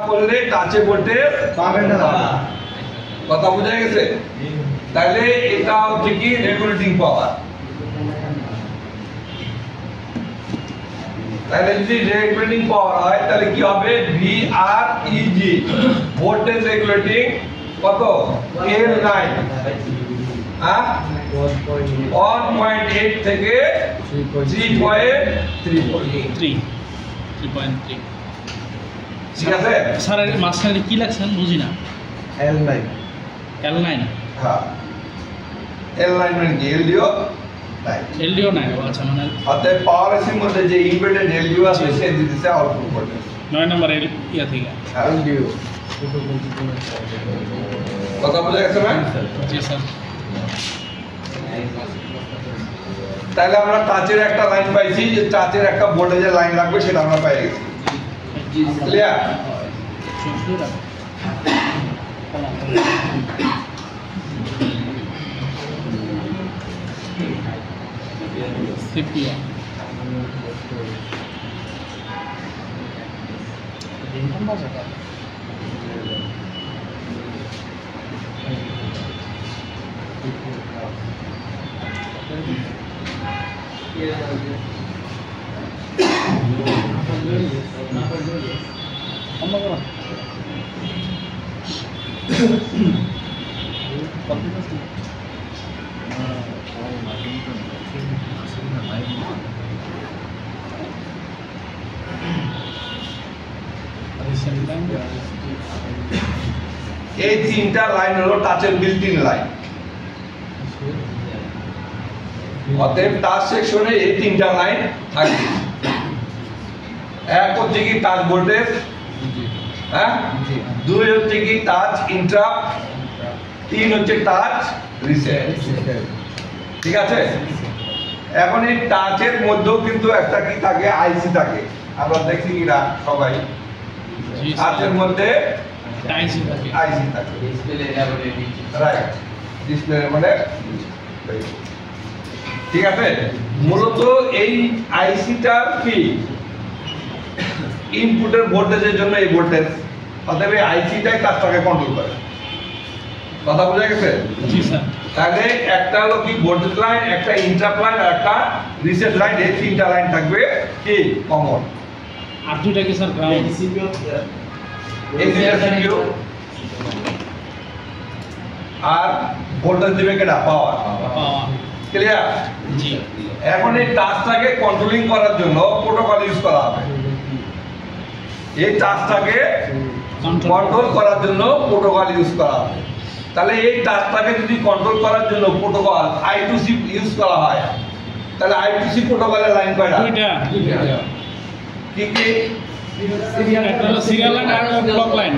করলে টাচে ভোল্টেজ পাবেন না, কথা বোঝা গেছে? তাহলে এটা হচ্ছে কি রেগুলেটিং পাওয়ার। তাহলে যদি রেগুলেটিং পাওয়ার হয় তাহলে কি হবে? VREG ভোল্টেজ রেগুলেটিং কত? L9 1.8 থেকে 3.3 ঠিক আছে স্যার এর মাঝখানে কি লাগছেন বুঝি না। L9 হ্যাঁ L9 মানে কি? এলডিও নাই। আচ্ছা মানে অতএব পাওয়ার এসির মধ্যে যে ইনভার্টেড এলডিও আছে সে দিতেছে আউটপুট ভোল্টেজ 9 নাম্বার ইয়া থেকে এলডিও। কথা বোঝা গেছে না? জি স্যার। তাহলে আমরা টাচের একটা লাইন পাইছি, যে টাচের একটা ভোল্টেজের লাইন লাগবে সেটা আমরা পেয়ে গেছি। ক্লিয়ার? সিপিয়া এই তিনটা লাইন হলো টাচের বিল্ট ইন লাইন। অতএব টাচ সেকশনে এই তিনটা লাইন থাকবে। এক হচ্ছে কি টাচ ভোল্টেজ, হ্যাঁ, দুই হচ্ছে কি টাচ ইন্টারাপ্ট, তিন হচ্ছে টাচ রিসেট। ঠিক আছে? এখন এই টাচের মধ্যেও কিন্তু একটা কি থাকে? আইসি থাকে। আমরা দেখছি কিনা সবাই? টাচের মধ্যে আইসি থাকে। রাইট, ডিসপ্লে মানে ঠিক আছে। মূলত এই আইসিটার কি ইনপুটের ভোল্টেজের জন্য এই ভোল্টেজ, অতএব এই আইসিটাই কাজটাকে কন্ট্রোল করে। কথা বোঝা গেছে? জি স্যার। তাহলে একটা হলো কি ভোল্টেজ লাইন, একটা ইন্টারাপ্ট লাইন আর একটা রিসেট লাইন, এই তিনটা লাইন থাকবে কি কমন। আর দুইটা কি স্যার গ্রাউন্ড? এই দুইটা সিপিইউ আর ভোল্টেজ দিবে কেডা? পাওয়ার। ক্লিয়ার? জি। এখন এই টাচটাকে কন্ট্রোলিং করার জন্য প্রোটোকল ইউজ করা হবে। এই টাচটাকে কন্ট্রোল করার জন্য প্রোটোকল ইউজ করা হবে। তাহলে এই টাচটাকে যদি কন্ট্রোল করার জন্য প্রোটোকল I2C ইউজ করা হয়, তাহলে I2C প্রোটোকলের লাইন কয়টা? দুইটা। কি কি? একটা হলো সিরিয়াল লাইন আর block line.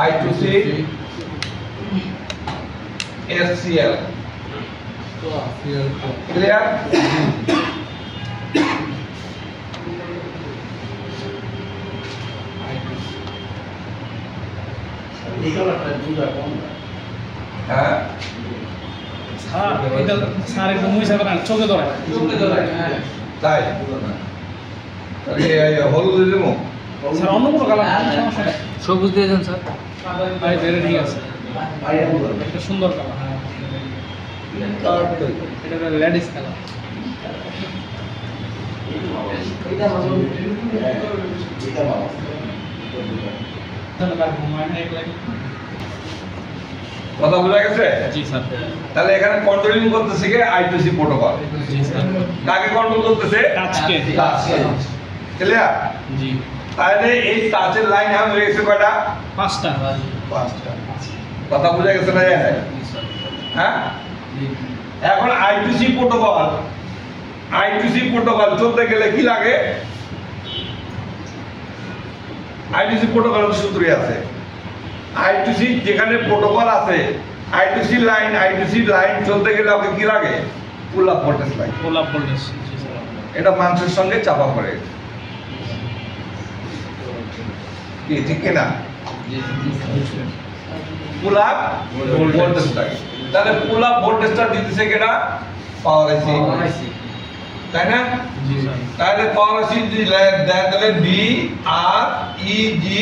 I2C SCL। Clear? হ্যাঁ স্যার এটা স্যার একদম মুই সাহেব না চোখে ধরে তাই হলুদ দিয়ে দেবো? স্যার অন্য কোনো কালার সমস্যা নেই। সবুজ দিয়ে দেন স্যার। ভাই বেরে ঠিক আছে। একটা সুন্দর কালার। হ্যাঁ এটা লেডিস কালার। কথা বোঝা গেছে? জি স্যার। তাহলে এখানে কন্ট্রোলিং করতেছে কি I2C প্রোটোকল। জি স্যার। কাকে কন্ট্রোল করতেছে? টাচকে। ক্লিয়ার? জি। তাহলে এই টাচের লাইন এখন হয়ে গেছে কয়টা? পাঁচটা। কথা বোঝা গেছে না? হ্যাঁ, এখন I2C প্রোটোকল চলতে গেলে কি লাগে? I2C প্রোটোকলের সূত্রই আছে। I2C যেখানে প্রোটোকল আছে, I2C লাইন চলতে গেলে ওকে কি লাগে? Pull up voltage line. Pull up voltage. এটা মানুষের সঙ্গে চাপা পড়ে। কি ঠিক কিনা? পুল আপ ভোল্টেজটাকে, তাহলে পুল আপ ভোল্টেজটা দিতেছে কেটা পাওয়ার আইসি, তাই না? তাহলে পাওয়ার আইসি তাহলে বি আর ই জি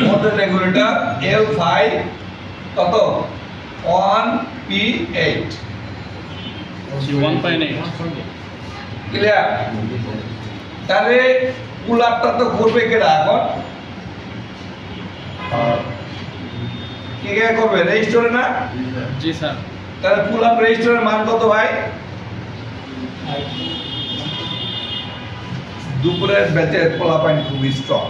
ভোল্টেজ রেগুলেটর L5 কত 1P8 ক্লিয়ার। তাহলে পুল আপটা তো করবে কেটা এখন কি করবে রেজিস্টরে না? জি স্যার। তাহলে পুল আপ রেজিস্টরের মান কত ভাই? দুপুরের ব্যাচের পোলাপাইন খুবই স্ট্রং,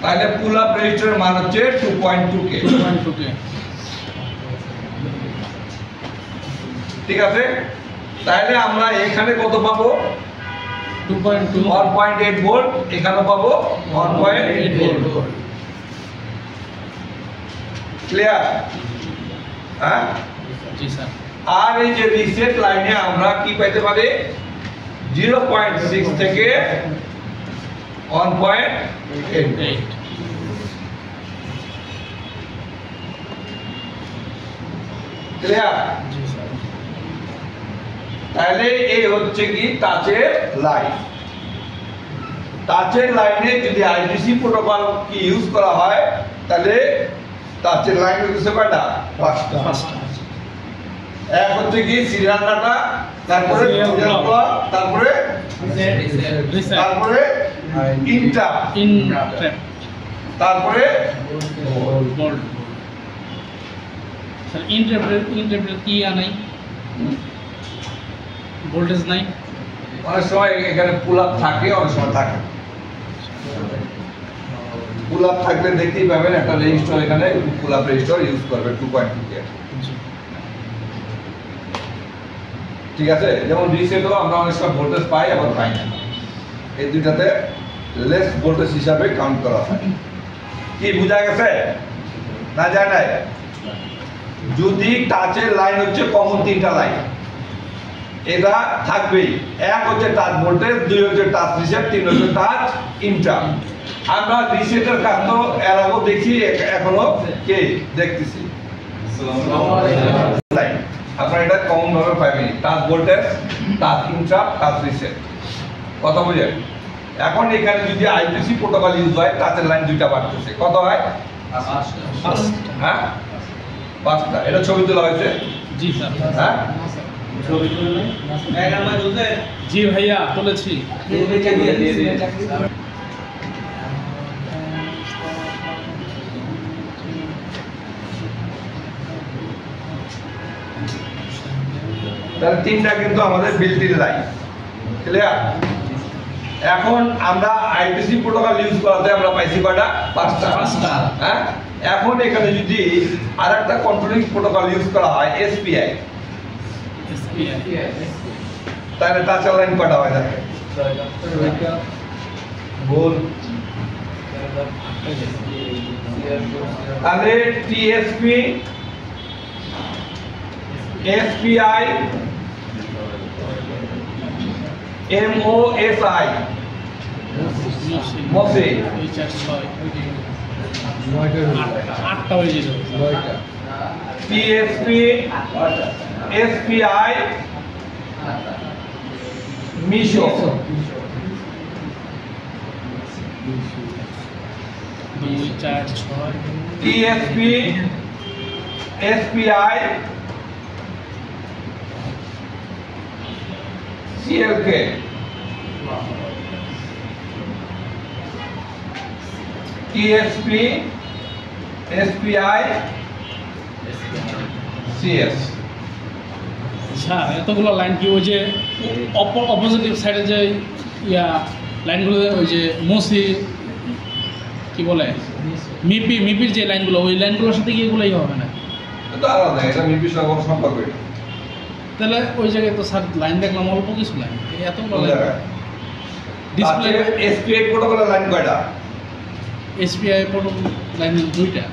তাহলে পুল আপ রেজিস্টরের মান হচ্ছে 2.2K। ঠিক আছে, তাহলে আমরা এখানে কত পাবো? 1.8 ভোল্ট, এখানে পাবো 1.8 ভোল্ট। ক্লিয়ার? হ্যাঁ জি স্যার। আর এই যে রিসেট লাইনে আমরা কি পাইতে পারি? 0.6 থেকে 1.8। ক্লিয়ার? তাহলে এই হচ্ছে কি টাচের লাইন। টাচের লাইনে যদি আইটিসি প্রোটোকল কি ইউজ করা হয় তাহলে টাচের লাইন হচ্ছে কয়টা? 5টা। এক হচ্ছে কি সিরিয়াল ডাটা, তারপরে তারপরে তারপরে ইন্টারাপ্ট, তারপরে ভোল্ট। স্যার ইন্টারপ্রেট কি আনাই ভোল্টেজ নাই, অনেক সময় এখানে পুল আপ থাকে, অনেক সময় থাকে। পুল আপ থাকলে দেখতেই পাবেন একটা রেজিস্টার, এখানে পুল আপ রেজিস্টার ইউজ করবে 2.2K। ঠিক আছে, যেমন রিসেটও আমরা অনেক সময় ভোল্টেজ পাই আবার পাই না, এই দুইটাতে লেস ভোল্টেজ হিসাবে কাউন্ট করা হয়। কি বোঝা গেছে না? যায় নাই? যদি টাচের লাইন হচ্ছে কমন 3টা লাইন, এটা থাকবেই। এক হচ্ছে টাচ ভোল্টেজ, 2 হচ্ছে টাচ রিসেট, 3 হচ্ছে টাচ ইন্টার। আমরা রিসেটের কাজ তো এর আগেও দেখি, এখনো কে দেখতেছি। আপনারা এটা কমন ভাবে পাবেন, touch voltage, touch inter, touch reset. কথা বুঝেন? এখন এখানে যদি আইটিসি প্রোটোকল ইউজ হয়, টাচের লাইন 2টা বাড়তেছে, কত হয়? 5টা। হ্যাঁ 5টা। এটা ছবি তোলা হয়েছে? জি স্যার। হ্যাঁ জি ভাইয়া তুলেছি। তাহলে 3টা কিন্তু আমাদের বিল্ট ইন লাইন। ক্লিয়ার? এখন আমরা আইটিসি প্রোটোকল ইউজ করাতে আমরা পাইছি কয়টা? 5টা। হ্যাঁ, এখন এখানে যদি আরেকটা কন্ট্রোলিং প্রোটোকল ইউজ করা হয় এসপিআই, তাহলে টাচের লাইন কয়টা হয়? দেখেন ভুল। তাহলে টিএসপি, এসপিআই, এমওএসআই, মসে 8টা হয়ে যেত। TSP, SPI, MISO, 2 4 6 TSP, SPI, CLK, TSP, SPI, CS. Sir এতগুলো লাইন কি ওই যে অপোজিটিভ সাইডে যে লাইনগুলো, ওই যে মসি কি বলে মিপির যে লাইনগুলো, ওই লাইনগুলোর সাথে কি এগুলোই হবে না? এটা আলাদা, এটা মিপির সঙ্গে কোনো সম্পর্ক নেই। তাহলে ওই জায়গায় তো স্যার লাইন দেখলাম অল্প কিছু লাইন, এতগুলো লাইন। ডিসপ্লে এসপিআই প্রোটোকলের লাইন কয়টা? এসপিআই লাইন 2টা।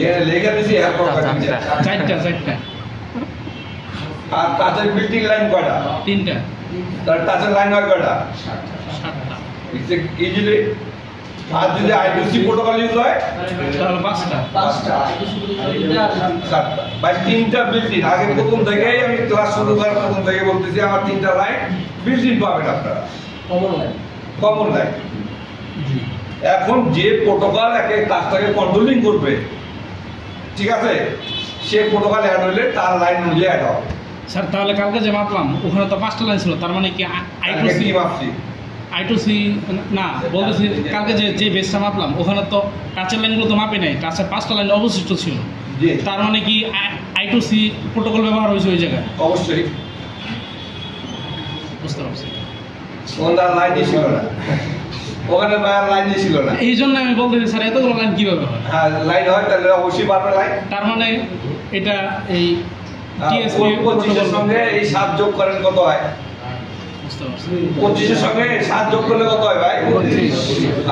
এর লেখা দিছি এরপর কয়টা? 4টা। আর টাচের বিল্ডিং লাইন কয়টা? 3টা। তার টাচের লাইন হয় কয়টা? 7টা। ইজিলি। আর যদি I2C প্রোটোকল ইউজ হয় তাহলে 5টা। 7টা বা 3টা বিল্ডিং। আগে প্রথম থেকেই আমি ক্লাস শুরু করার প্রথম থেকে বলতেছি আমার 3টা লাইন বিল্ডিং পাবেন আপনারা, কমন লাইন। এখন যে প্রোটোকল একে কাজটাকে কন্ট্রোলিং করবে, ঠিক আছে, সে প্রোটোকল অ্যাড হলে তার লাইন অনুযায়ী অ্যাড হবে। স্যার তাহলে কালকে যে মাপলাম ওখানে তো 5টা লাইন ছিল, তার মানে কি I2C মাপছি না বলতেছি কালকে যে বেসটা মাপলাম ওখানে তো টাচের লাইনগুলো তো মাপে নাই, টাচের 5টা লাইন অবশিষ্ট ছিল। তার মানে কি I2C প্রোটোকল ব্যবহার হয়েছে ওই জায়গায়? অবশ্যই। বুঝতে পারছি। ওনার লাইনই ছিল না, ওখানে লাইনই ছিল না। এই জন্য আমি বলতেছি স্যার এতগুলো লাইন কিভাবে হয়? হ্যাঁ লাইন হয় তাহলে অবশ্যই পারবে লাইন। তার মানে এটা এই TSP 25-এর সঙ্গে এই 7 যোগ করেন কত হয়? বুঝতে পারছি। 25-এর সঙ্গে 7 যোগ করলে কত হয় ভাই? 32।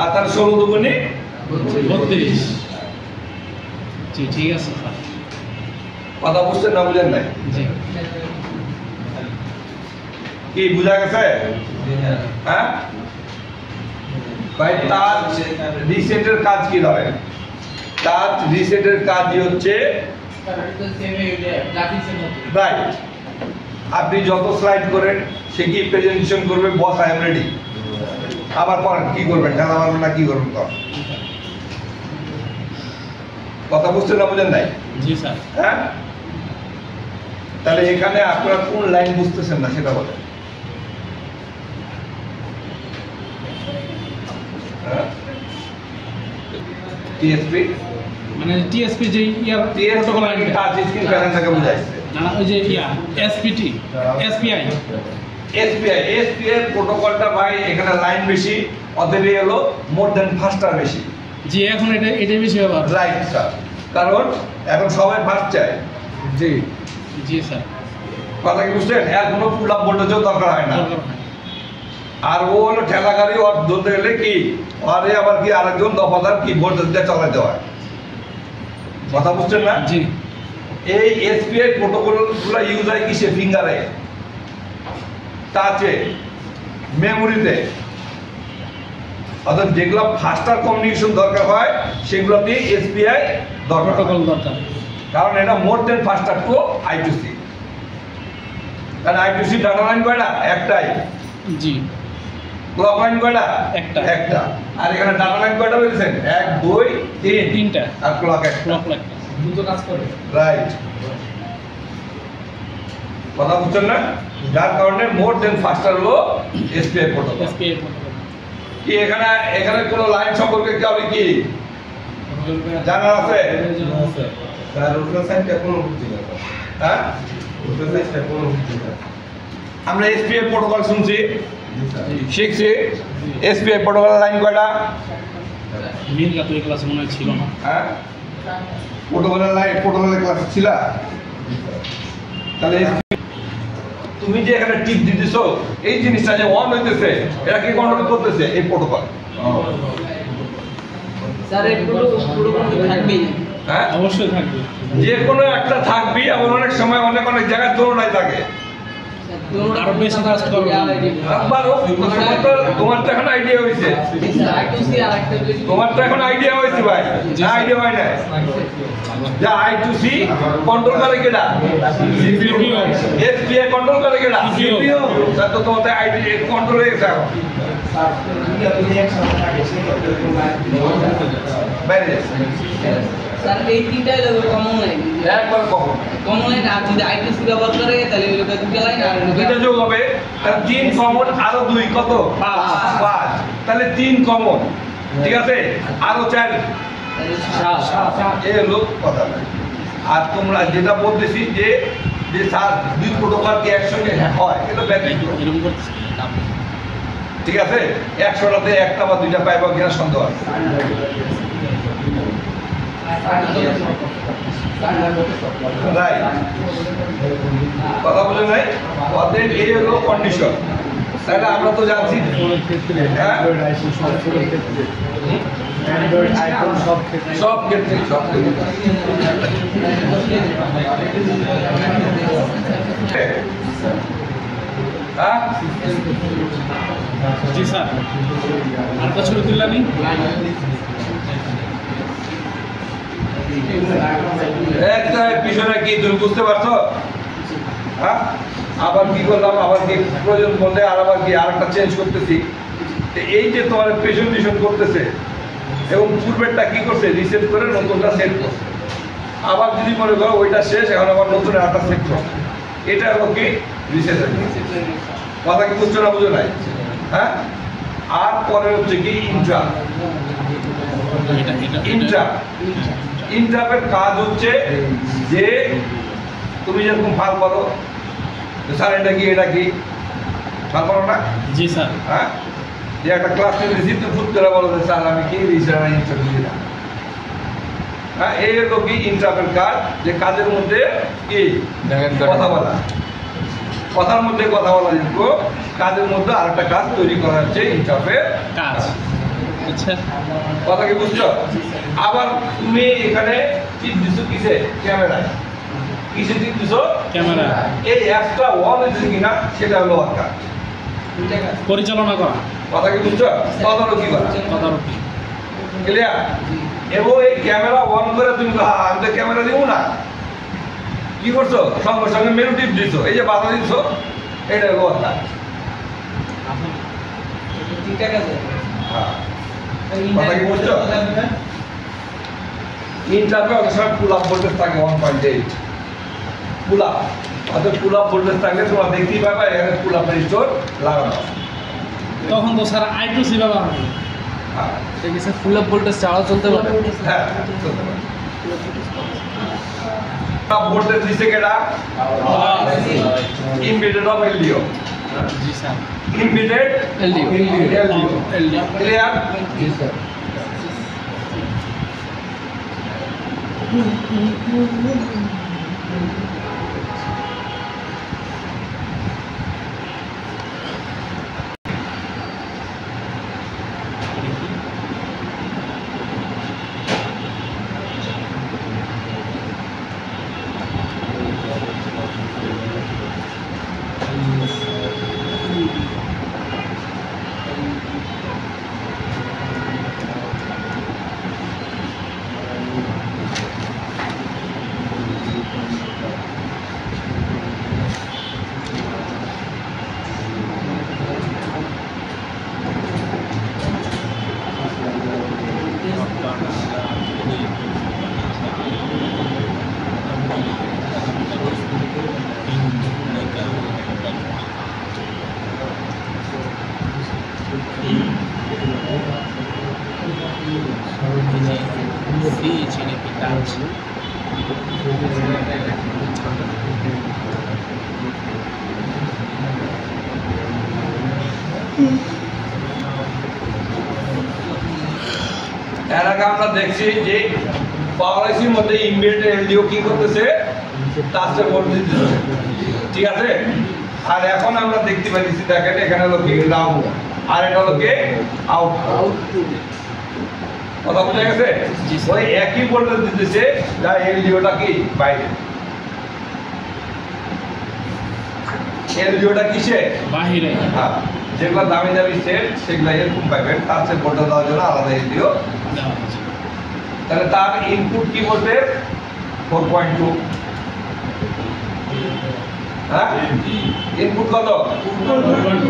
আর তার 16 দুগুণে 32। জি ঠিক আছে স্যার। কথা বুঝছেন না বুঝেন নাই? জি। কি বুঝা গেছে? হ্যাঁ ভাই, টাচ রিসেটের কাজ কি ধরে? টাচ রিসেটের কাজই হচ্ছে রাইট। আপনি যত স্লাইড করেন সে কি প্রেজেন্টেশন করবে, বস আই এম রেডি, আবার পরেন কি করবেন, খেলা মারবেন না কি করবেন তখন? কথা বুঝতে না বুঝেন নাই? জি স্যার। হ্যাঁ তাহলে এখানে আপনারা কোন লাইন বুঝতেছেন না সেটা বলেন। TSP মানে TSP যে প্রোটোকল লাইন টাচ স্ক্রিন প্যানেলটাকে বুঝাইছে না, ওই যে SPI প্রোটোকলটা ভাই এখানে লাইন বেশি, অতএব হলো মোর দেন ফাস্টার বেশি। জি এখন এটাই বেশি ব্যবহার। রাইট স্যার, কারণ এখন সবাই ফাস্ট চায়। জি জি স্যার। কথা কি বুঝছেন? এর কোনো ফুল আপ ভোল্টেজও দরকার হয় না। আর ও হলো ঠেলা গাড়ি, ওর ধরতে গেলে কি আরে আবার কি আরেকজন দফাদার কি ভোল্টেজ দিয়ে চালাতে হয়। কথা বুঝছেন না? জি। এই SPI প্রোটোকলগুলো ইউজ হয় কিসে? ফিঙ্গারে, টাচে, মেমোরিতে। অর্থাৎ যেগুলো ফাস্টার কমিউনিকেশন দরকার হয় সেগুলোতে SPI প্রোটোকল দরকার, কারণ এটা মোর দেন ফাস্টার টু I2C। কারণ I2C ডাটা লাইন কয়টা? একটাই। জি। ক্লক লাইন কয়টা? একটা। আর এখানে ডাটা লাইন কয়টা বলেছেন? 1 2 3 3টা। আর ক্লক একটা। ক্লক লাইন দুটো কাজ করে। রাইট। কথা বুঝছেন না? যার কারণে মোর দেন ফাস্টার হলো SPI প্রোটোকল। কি এখানে কোনো লাইন সম্পর্কে কি জানার আছে? স্যার ওটার সাইডটা কোন বুঝছি না। হ্যাঁ ওটার সাইডটা কোন বুঝছি না। আমরা SPI প্রোটোকল শুনছি, শিখছি। SPI প্রোটোকল লাইন কয়টা? মিনকা তো এই ক্লাসে মনে হয় ছিল না। হ্যাঁ প্রোটোকলের ক্লাস ছিল। তাহলে তুমি যে এখানে টিপ দিতেছো এই জিনিসটা যে অন হইতেছে এটা কি কন্ট্রোল করতেছে? এই প্রোটোকল। স্যার এগুলো থাকবেই। হ্যাঁ অবশ্যই থাকবে, যে কোনো একটা থাকবেই। আবার অনেক সময় অনেক জায়গায় তুলনায় থাকে। আরো বেশি কাজ করবে। তোমার তো এখন আইডিয়া হয়েছে, তোমার তো এখন আইডিয়া হয়েছে ভাই, আইডিয়া হয় না। যা I2C কন্ট্রোল করে কেডা? CPU। SPI কন্ট্রোল করে কেডা? CPU। তা তো তোমার আইডিয়া কন্ট্রোল হয়ে গেছে এখন। বাইরে স্যার এই তিনটা কমন লাইন, একবার কখন কমন লাইন। আর যদি I2C ব্যবহার করে তাহলে ওই দুটো লাইন আর দুইটা যোগ হবে, তাহলে 3 কমন আরো 2 কত? 5। তাহলে 3 কমন, ঠিক আছে, আরো 4 এই হলো কথা। আর তোমরা যেটা বলতেছি যে স্যার দুই প্রোটোকল কি একসঙ্গে হয়, এটা ব্যাপার। এরকম করতেছে ঠিক আছে, 100টাতে একটা বা দুইটা পাইবা কিনা সন্দেহ আছে। কথা বলে নাই, অতএব এই হলো কন্ডিশন। তাহলে আমরা তো জানছি সব ক্ষেত্রে হ্যাঁ জি স্যার আরেকটা ছবি তুললানি একটা পিছনে কি তুমি বুঝতে পারছো? হ্যাঁ আবার কি করলাম, আবার কি প্রয়োজন বললে আর আবার কি আরেকটা চেঞ্জ করতেছি। তো এই যে তোমার প্রেজেন্টেশন করতেছে এবং পূর্বেরটা কি করছে, রিসেট করে নতুনটা সেট করছে। আবার যদি মনে করো ওইটা শেষ, এখন আবার নতুন একটা সেট করছে। এটা হলো কি রিসেট। কথা কি বুঝছো না বুঝো নাই? হ্যাঁ আর পরে হচ্ছে কি ইন্ট্রা। ইন্ট্রা ইন্ট্রাপের কাজ হচ্ছে যে তুমি যেরকম ফাল করো, স্যার এটা কি ফাল করো না? জি স্যার হ্যাঁ যে একটা ক্লাস রিসিভ তো ফুট করে বলো যে স্যার আমি কি ইন্টারভিউ দিলাম। হ্যাঁ এই হলো কি ইন্ট্রাপের কাজ, যে কাজের মধ্যে কি কথা বলা, কথার মধ্যে কথা বলা যোগ্য কাজের মধ্যে আরেকটা কাজ তৈরি করা হচ্ছে ইন্ট্রাপের কাজ। আচ্ছা কথা কি বুঝছো? আবার তুমি এখানে টিপ দিছো কিসে, ক্যামেরায় কিসে টিপ দিছো, ক্যামেরা এই অ্যাপটা অন হয়েছে কিনা সেটা হলো কাজ, পরিচালনা করা, কথা কি বুঝছো? তদারকি করা, তদারকি। ক্লিয়ার? এবং এই ক্যামেরা অন করে তুমি আমি তো ক্যামেরা দিব না, কি করছো সঙ্গে সঙ্গে মেনু টিপ দিছো, এই যে বাধা দিছো, এটা হলো কাজ। ঠিক আছে হ্যাঁ কথা কি বুঝছো? ইন্টারভিউ অনেক সময় পুল আপ ভোল্টেজ থাকে 1.8 পুল আপ, অর্থাৎ পুল আপ ভোল্টেজ থাকলে তোমরা দেখতেই পাবে এখানে পুল আপের স্টোর লাগানো আছে। তখন তো স্যার I2C ব্যবহার হবে। হ্যাঁ ঠিক আছে ফুল আপ ভোল্টেজ ছাড়াও চলতে পারে হ্যাঁ চলতে পারে। আপ ভোল্টেজ দিছে কেডা? Embedded of LDO. G sir embedded LDO LDO clear? Ini kita এর আগে আমরা দেখছি যে পাওয়ার আইসির মধ্যে ইমবেডেড এলডিও কি করতেছে, টাচে ভোল্টেজ দিচ্ছে, ঠিক আছে? আর এখন আমরা দেখতে পাচ্ছি দেখেন এখানে হলো কি ডাউন আর এটা হলো কি আউট। কথা বুঝা গেছে? ওই একই ভোল্টেজ দিতেছে যা এলডিওটা কি বাইরে, এলডিওটা কিসে বাহিরে। হ্যাঁ যেগুলো দামি দামি সেট সেগুলো এরকম পাবেন, টাচে ভোল্টেজ দেওয়ার জন্য আলাদা এলডিও। তাহলে তার ইনপুট কি ভোল্টেজ 4.2, হ্যাঁ ইনপুট কত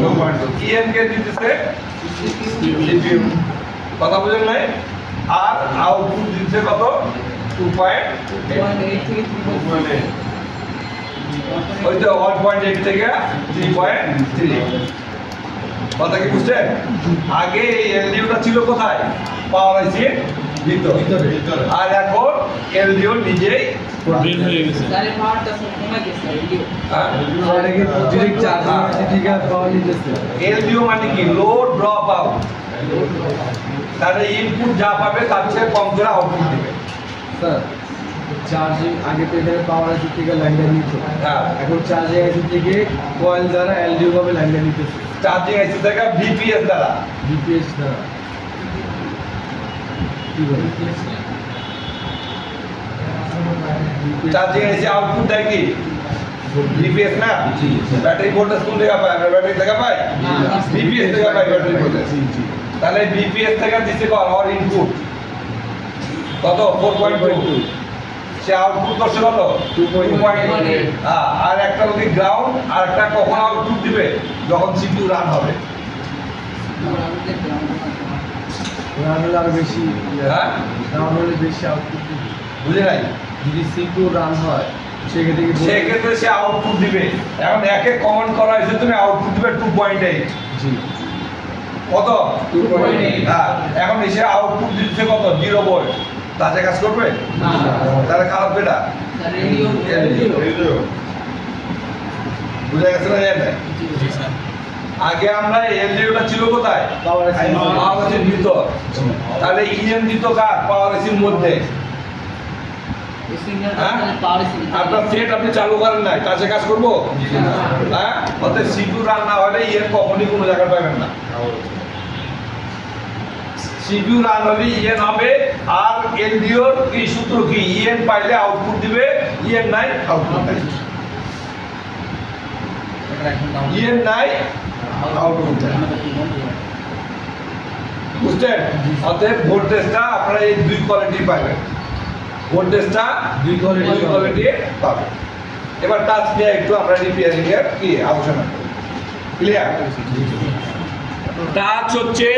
4.2, ইএন কে দিতেছে সিপিইউ, কথা বুঝেন নাই? আর আউটপুট দিতেছে কত 2.8 থেকে 3.8 ওই তো 1.8 থেকে 3.3, কথা কি বুঝছেন? আগে এই এলডিওটা ছিল কোথায়, পাওয়ার আইসির ভিতরে, আর এখন এলডিও নিজেই বের হয়ে গেছে। তাহলে পাওয়ারটা কমে গেছে LDO এলডিও মানে কি লো ড্রপ আউট, তাহলে ইনপুট যা পাবে তার চেয়ে কম করে আউটপুট দিবে। স্যার চার্জিং আগে তো এখানে পাওয়ার আইসি থেকে লাইনটা নিত, হ্যাঁ এখন চার্জিং আইসি থেকে কয়েল দ্বারা এলডিও ভাবে লাইনটা নিতেছে, চার্জিং আইসি থেকে ভিপিএস দ্বারা, ডিপিএস দ্বারা। কি বলে চার্জিং আইসি আউটপুট দেয় কি বিপিএস না ব্যাটারি ভোল্টেজ কোন জায়গা পায় আমরা ব্যাটারি থেকে পাই বিপিএস থেকে পাই ব্যাটারি ভোল্টেজ তাহলে বিপিএস থেকে দিতে কর আর ইনপুট কত 4.2 সে আউটপুট করছে কত 2.8 আর একটা যদি গ্রাউন্ড আর একটা কখন আউটপুট দিবে যখন সিপিইউ রান হবে রান হলে আরো বেশি হ্যাঁ রান হলে বেশি আউটপুট বুঝে নাই যদি সিপিইউ রান হয় সেক্ষেত্রে কি সেক্ষেত্রে সে আউটপুট দিবে এখন একে কমেন্ট করা হয়েছে তুমি আউটপুট দিবে 2.8 জি কত 2.8 হ্যাঁ এখন এসে আউটপুট দিচ্ছে কত 0 ভোল্ট তাতে কাজ করবে না তাহলে খারাপ বেটা রেডিও বুঝা গেছে না জানেন জি স্যার আগে আমরা এলডিওটা ছিল কোথায় পাওয়ার পাওয়ার ভিতর তাহলে ইএম দিত কার পাওয়ার এসির মধ্যে আপনার সেট আপনি চালু করেন নাই কাছে কাজ করবো হ্যাঁ অর্থাৎ সিপিইউ রান না হলে ইএন কখনই কোনো জায়গায় পাবেন না সিপিইউ রান হলে ইএন হবে আর এলডিওর কি সূত্র কি ইএন পাইলে আউটপুট দিবে ইএন নাই আউটপুট নাই ইএন নাই আউটপুট নাই বুঝছেন অতএব ভোল্টেজটা আপনারা এই দুই কোয়ালিটি পাবেন ভোল্টেজটা দুই কোয়ালিটি পাবেন এবার টাচ নিয়ে একটু আমরা রিপেয়ারিং এর কি আলোচনা করি ক্লিয়ার টাচ হচ্ছে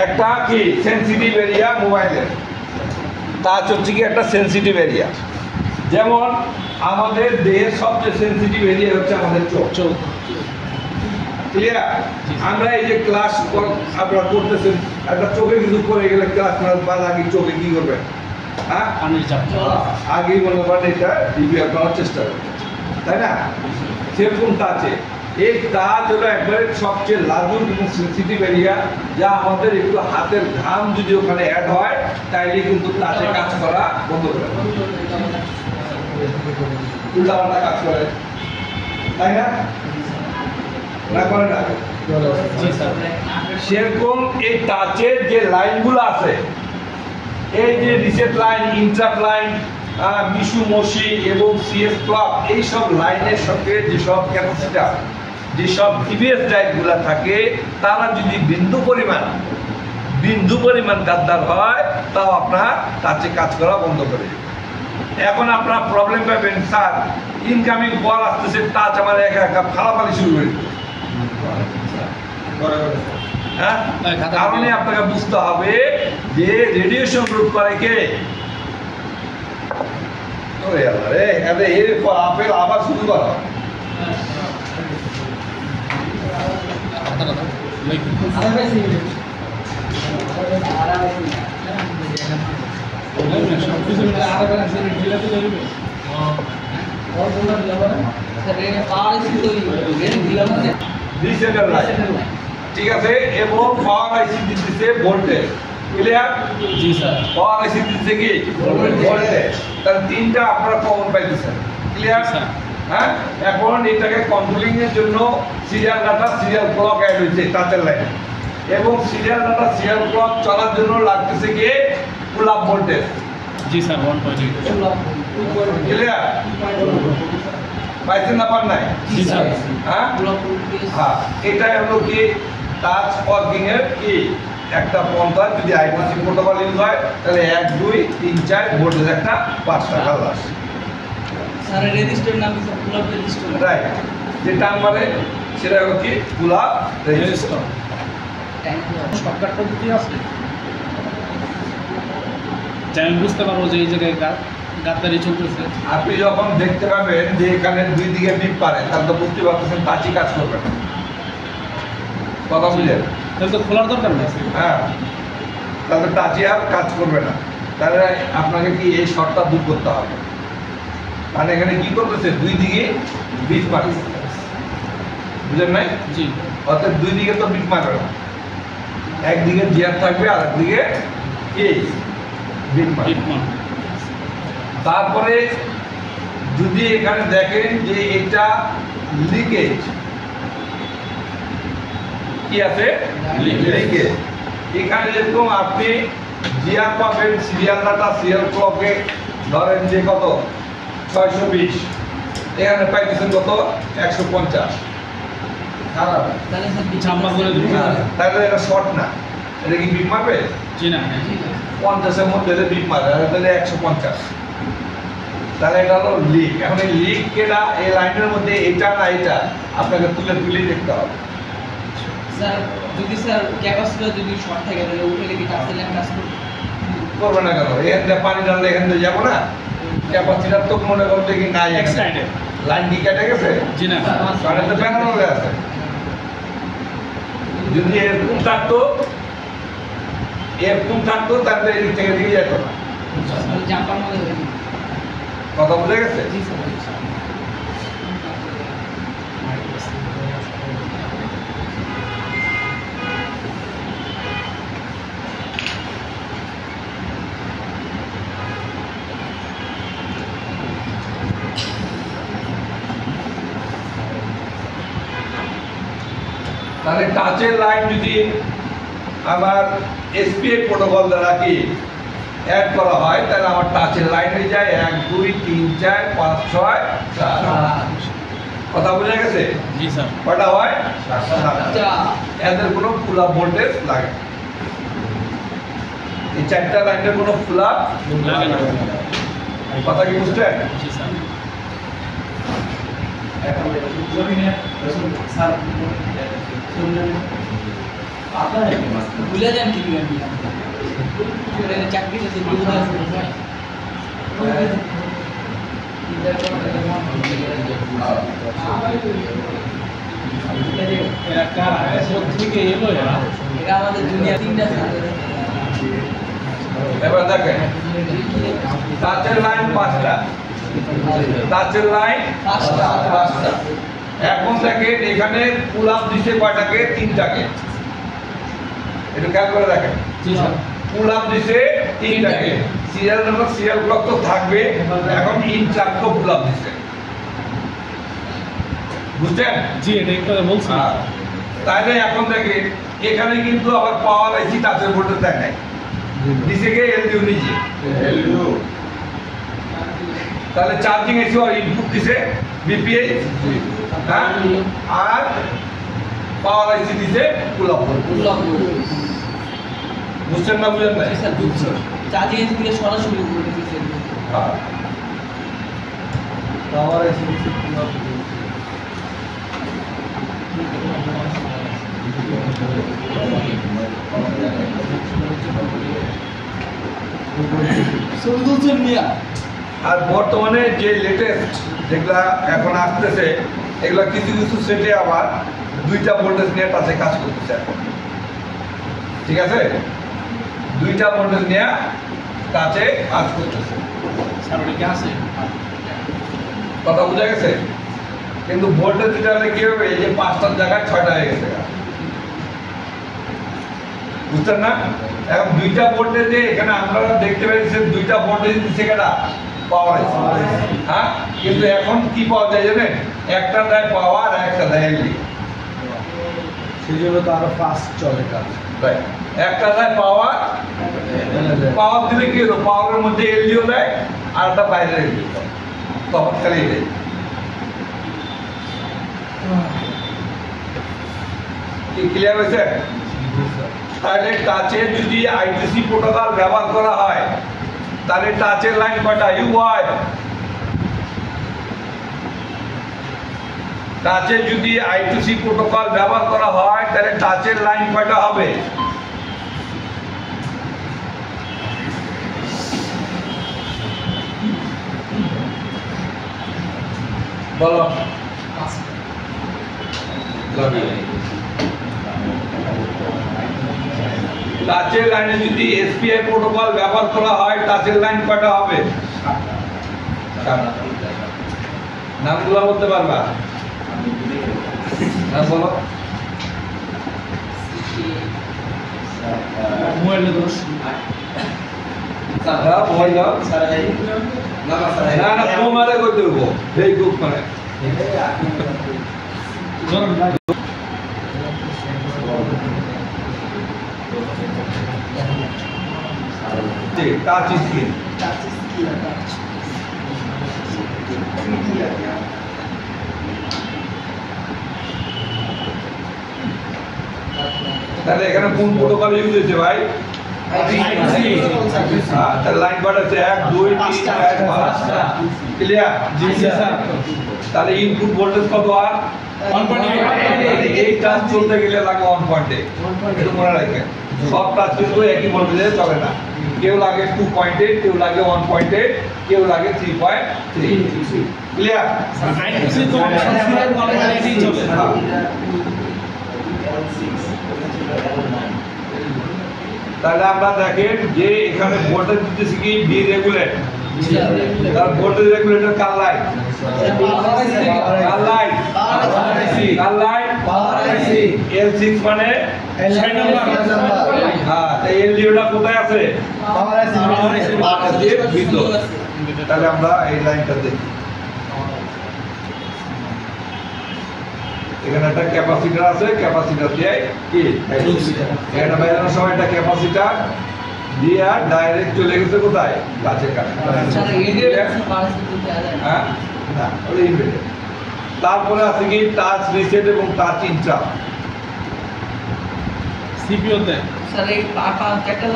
একটা কি সেনসিটিভ এরিয়া মোবাইলের টাচ হচ্ছে কি একটা সেনসিটিভ এরিয়া যেমন আমাদের দেহের সবচেয়ে সেনসিটিভ এরিয়া হচ্ছে আমাদের চোখ চোখ ক্লিয়ার আমরা এই যে ক্লাস আপনারা করতেছেন একটা চোখে কিছু করে গেলে ক্লাস বাদ আগে চোখে কি করবেন হ্যাঁ পানির চাপ আগেই মনে করেন এটা রিপেয়ার করার চেষ্টা করবেন তাই না সেরকম টাচে এই টাচ হলো একবারে সবচেয়ে লাজুক এবং সেন্সিটিভ এরিয়া যা আমাদের একটু হাতের ঘাম যদি ওখানে অ্যাড হয় তাইলে কিন্তু টাচে কাজ করা বন্ধ করে দেয়। উল্টাপাল্টা কাজ করে তাই না না করে না জি স্যার সেরকম এই টাচের যে লাইনগুলো আছে এই যে reset line interrupt line MISO MOSI এবং সিএস ক্লক এইসব লাইনের সঙ্গে যেসব ক্যাপাসিটার যেসব টিভিএস ড্রাইভগুলো থাকে তারা যদি বিন্দু পরিমাণ গাদ্দার হয় তাও আপনার টাচে কাজ করা বন্ধ করে দেবে। এখন আপনার প্রবলেম পাবেন স্যার ইনকামিং কল আসতেছে টাচ আমার একা একা ফালাফালি শুরু করে দিবে হ্যাঁ কারণে আপনাকে বুঝতে হবে যে রেডিয়েশন রোধ করে কে ওরে আল্লাহ রে এত এর আপেল আবার শুরু করা রিসেটার লাইন ঠিক আছে এবং পাওয়ার আইসি দিতেছে ভোল্টেজ ক্লিয়ার জি স্যার পাওয়ার আইসি দিতেছে কি ভোল্টেজ তাহলে তিনটা আপনারা কমন পাইতেছেন ক্লিয়ার স্যার হ্যাঁ এখন এটাকে কন্ট্রোলিং এর জন্য serial data serial clock add হয়েছে টাচের লাইনে এবং সিরিয়াল ডাটা সিরিয়াল ক্লক চলার জন্য লাগতেছে কি পুল আপ ভোল্টেজ জি স্যার 1.8 ক্লিয়ার পাইছেন না পার নাই জি স্যার হ্যাঁ হ্যাঁ এটা হলো কি টাচ ওয়ার্কিং এর কি একটা পন্থা যদি আইপিসি প্রোটোকল ইউজ হয় তাহলে 1 2 3 4 ভোল্টেজ একটা 5টা কালার স্যার রেজিস্টার নাম কি পুল আপ রেজিস্টার রাইট যে টান মানে সেটা হলো কি পুল আপ রেজিস্টার শর্টকাট পদ্ধতি আছে যে আমি বুঝতে পারবো যে এই জায়গায় গাদ্দারি চলতেছে আপনি যখন দেখতে পাবেন যে এখানে দুই দিকে বিপ পারে তাহলে তো বুঝতে পারতেছেন টাচই কাজ করবে না কথা বুঝলেন তাহলে তো খোলার দরকার নেই হ্যাঁ তাহলে টাচই আর কাজ করবে না তাহলে আপনাকে কি এই শর্টটা দূর করতে হবে মানে এখানে কি করতেছে দুই দিকে বিট মারছে বুঝলেন নাই জি অর্থাৎ দুই দিকে তো বিট মারবে না একদিকে জিয়ার থাকবে আর একদিকে কি বিট মারবে হিটমান তারপরে যদি এখানে দেখেন যে এটা লিকেজ কি আছে লিকেজ এখানে যেরকম আপনি জিয়ার পাবেন সিরিয়াল ডাটা সিরিয়াল ক্লকে ধরেন যে কত 620 এখানে পাইতেছেন কত 150 খারাপ তাহলে স্যার চাম্পা করে দিবি। তাহলে এটা শর্ট না, এটা কি বিপ মারবে জি না 50-এর মধ্যে এটা বিপ মারবে আর তাহলে 150, তাহলে এটা হলো লিক। এখন এই লিক কেটা এই লাইনের মধ্যে এটা না এটা আপনাকে তুলে তুলে দেখতে হবে। স্যার যদি স্যার ক্যাপাসিটর যদি শর্ট থাকে তাহলে উঠে কি টাচের লাইন কাজ করবে? করবে না কেন, এখান থেকে পানি ঢাললে এখান থেকে যাবো না, ক্যাপাসিটার তো মনে করতে কি নাই এক সাইডে লাইন কি কেটে গেছে, জি না কারণ তো প্যানেল হয়ে আছে। যদি এরকম থাকতো তাহলে এদিক থেকে দিকে যেত না। তাহলে জাম্পার মধ্যে হয়ে যাবে। কথা বুঝে গেছে? জি স্যার তাহলে টাচের লাইন যদি আমার এসপিআই প্রোটোকল দ্বারা কি অ্যাড করা হয় তাহলে আমার টাচের লাইন হয়ে যায় 1 2 3 4 5 6 7। কথা বুঝে গেছে? জি স্যার কয়টা হয়? আচ্ছা এদের কোনো ফুল আপ ভোল্টেজ লাগে না। এই চারটা লাইনের কোনো ফুল আপ লাগে না কথা কি বুঝছেন? জি স্যার ভুলে যান কি দিবেন চাকরি করতে ভুলে যান এরা কারা থেকে এলো এরা এটা আমাদের জুনিয়র তিনটা স্যার এবার দেখেন টাচের লাইন 5টা, টাচের লাইন 5টা। এখন দেখেন এখানে পুল আপ দিছে কয়টাকে? 3টাকে। একটু খেয়াল করে দেখেন, জি স্যার পুল আপ দিছে 3টাকে। সিরিয়াল নাম্বার সিরিয়াল ব্লক তো থাকবে, এখন ইন্টারাপ্ট পুল আপ দিছে, বুঝছেন? জি এটা একটু আগে বলছি তাহলে এখন দেখেন এখানে কিন্তু আবার পাওয়ার আইসি টাচের ভোল্টেজ দেয় নাই, দিছে কে? এলডিও নিজে। তাহলে চার্জিং এসে আর ইনপুট দিছে বিপিএই, হ্যাঁ, আর পাওয়ার আইসি দিছে পুল আপ ভোল্টেজ। বুঝছেন না বুঝেন না? স্যার বুঝছি চার্জিং এসে দিয়ে সরাসরি উপরে দিয়েছে হ্যাঁ। পাওয়ার এসে কিছু আর বর্তমানে যে লেটেস্ট যেগুলা এখন আসতেছে এগুলা কিছু কিছু সেটে আবার 2টা ভোল্টেজ নিয়ে টাচে কাজ করতেছে এখন, ঠিক আছে? 2টা ভোল্টেজ নিয়ে টাচে কাজ করতেছে। স্যার ওটা কি আছে কথা বোঝা গেছে? কিন্তু ভোল্টেজ দিতে হলে কি হবে? এই যে 5টার জায়গায় 6টা হয়ে গেছে, বুঝছেন না? এখন 2টা ভোল্টেজে এখানে আপনারা দেখতে পাচ্ছেন 2টা ভোল্টেজ দিচ্ছে কেনা পাওয়ার, হ্যাঁ, কিন্তু এখন কি পাওয়া যায় জানেন? একটা দেয় পাওয়ার আর একটা দেয় এলডি। সেই জন্য তো আরো ফাস্ট চলে কাজ। একটা দেয় পাওয়ার, পাওয়ার দিলে কি হলো? পাওয়ারের মধ্যে এলডিও দেয় আর একটা বাইরে এলডিও দেয়, তখন খালি দেয়। কি ক্লিয়ার হয়েছে? তাহলে টাচে যদি আইটিসি প্রোটোকল ব্যবহার করা হয় তাহলে টাচের লাইন কয়টা? ইউআই। টাচে যদি আইটিসি প্রোটোকল ব্যবহার করা হয় তাহলে টাচের লাইন কয়টা হবে? বলো। টাচের লাইনে যদি এসপিআই প্রোটোকল ব্যবহার করা হয় টাচের লাইন কয়টা হবে? নামগুলো বলতে পারবা? হ্যাঁ বলো। মোবাইলে দোষ হ্যাঁ মোবাইল দাও। না না তোমারে কই দেবো এই গ্রুপ মানে টাচ স্ক্রিন। তাহলে এখানে কোন প্রোটোকল ইউজ হয়েছে ভাই? তাহলে লাইন কয়টা আছে? 1 2 3 4 5 ক্লিয়ার? জি স্যার। তাহলে ইনপুট ভোল্টেজ কত আর 1.8 এই টাচ চলতে গেলে লাগে 1.8 এটা মনে রাখবেন। সব টাচ কিন্তু একই ভোল্টেজে চলে না, কেউ লাগে 2.8, কেউ লাগে 1.8, কেউ লাগে 3.3 ক্লিয়ার? আইটিসি তো সবসময় 1.8 চলে। তাহলে আমরা দেখেন যে এখানে ভোল্টেজ দিতেছি কি ডি রেগুলেট, তার ভোল্টেজ রেগুলেটর কার লাইন? কার লাইন? কার লাইন? L6 মানে 6 নাম্বার। হ্যাঁ, তাই এলডিওটা কোথায় আছে? এর ভিতর। তাহলে আমরা এই লাইনটা দেখি। এখানে একটা ক্যাপাসিটর আছে, ক্যাপাসিটর দিয়ে কি এটা বাজানোর সময় একটা ক্যাপাসিটর দিয়ে ডাইরেক্ট চলে গেছে কোথায়? কাছে কাছে। হ্যাঁ, না ওটা ইনভার্টার। তারপরে আছে কি টাচ রিসেট এবং টাচ ইন্টারাপ্ট। সিপিইউ তে স্যার